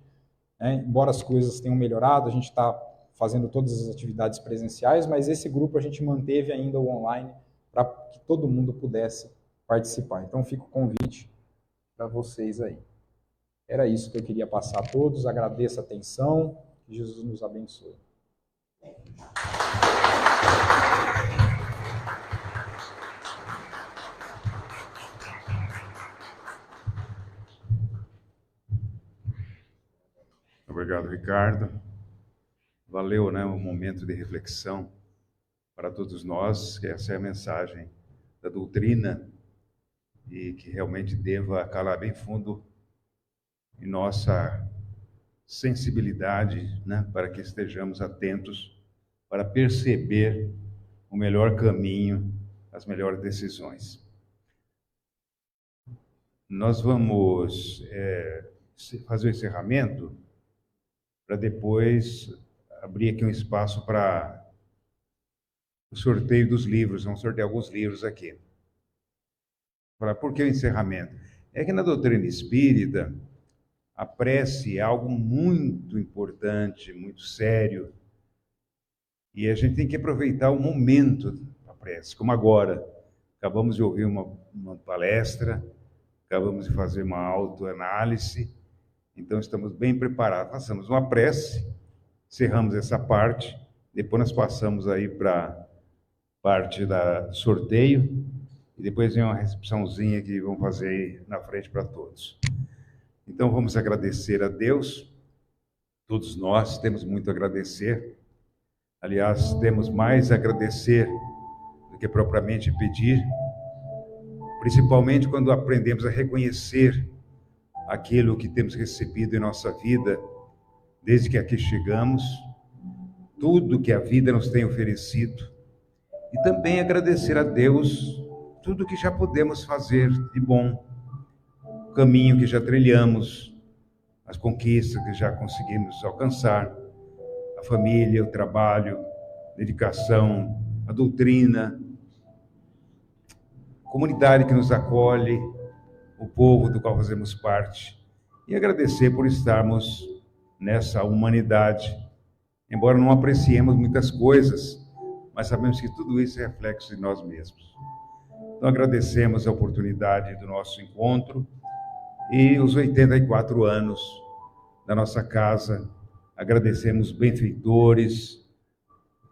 embora as coisas tenham melhorado, a gente está fazendo todas as atividades presenciais, mas esse grupo a gente manteve ainda o online para que todo mundo pudesse participar. Então fica o convite para vocês aí. Era isso que eu queria passar a todos, agradeço a atenção, que Jesus nos abençoe. Obrigado, Ricardo. Valeu, né, um momento de reflexão para todos nós, que essa é a mensagem da doutrina e que realmente deva calar bem fundo em nossa sensibilidade, né, para que estejamos atentos para perceber o melhor caminho, as melhores decisões. Nós vamos fazer o encerramento para depois abrir aqui um espaço para o sorteio dos livros. Vamos sortear alguns livros aqui. Por que o encerramento? É que na doutrina espírita, a prece é algo muito importante, muito sério, e a gente tem que aproveitar o momento da prece, como agora. Acabamos de ouvir uma palestra, acabamos de fazer uma autoanálise, então estamos bem preparados. Façamos uma prece, encerramos essa parte, depois nós passamos aí para a parte da sorteio, e depois vem uma recepçãozinha que vamos fazer aí na frente para todos. Então vamos agradecer a Deus, todos nós temos muito a agradecer. Aliás, temos mais a agradecer do que propriamente pedir, principalmente quando aprendemos a reconhecer aquilo que temos recebido em nossa vida, desde que aqui chegamos, tudo que a vida nos tem oferecido, e também agradecer a Deus tudo que já podemos fazer de bom, o caminho que já trilhamos, as conquistas que já conseguimos alcançar, a família, o trabalho, a dedicação, a doutrina, a comunidade que nos acolhe, o povo do qual fazemos parte, e agradecer por estarmos nessa humanidade, embora não apreciemos muitas coisas, mas sabemos que tudo isso é reflexo de nós mesmos. Então agradecemos a oportunidade do nosso encontro e os 84 anos da nossa casa. Agradecemos benfeitores,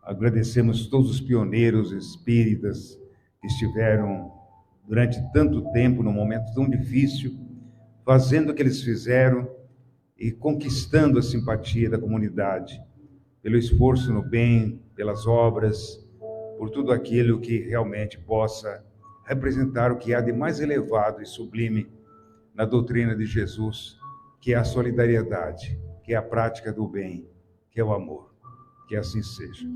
agradecemos todos os pioneiros espíritas que estiveram durante tanto tempo, num momento tão difícil, fazendo o que eles fizeram e conquistando a simpatia da comunidade, pelo esforço no bem, pelas obras, por tudo aquilo que realmente possa representar o que há de mais elevado e sublime na doutrina de Jesus, que é a solidariedade, que é a prática do bem, que é o amor. Que assim seja.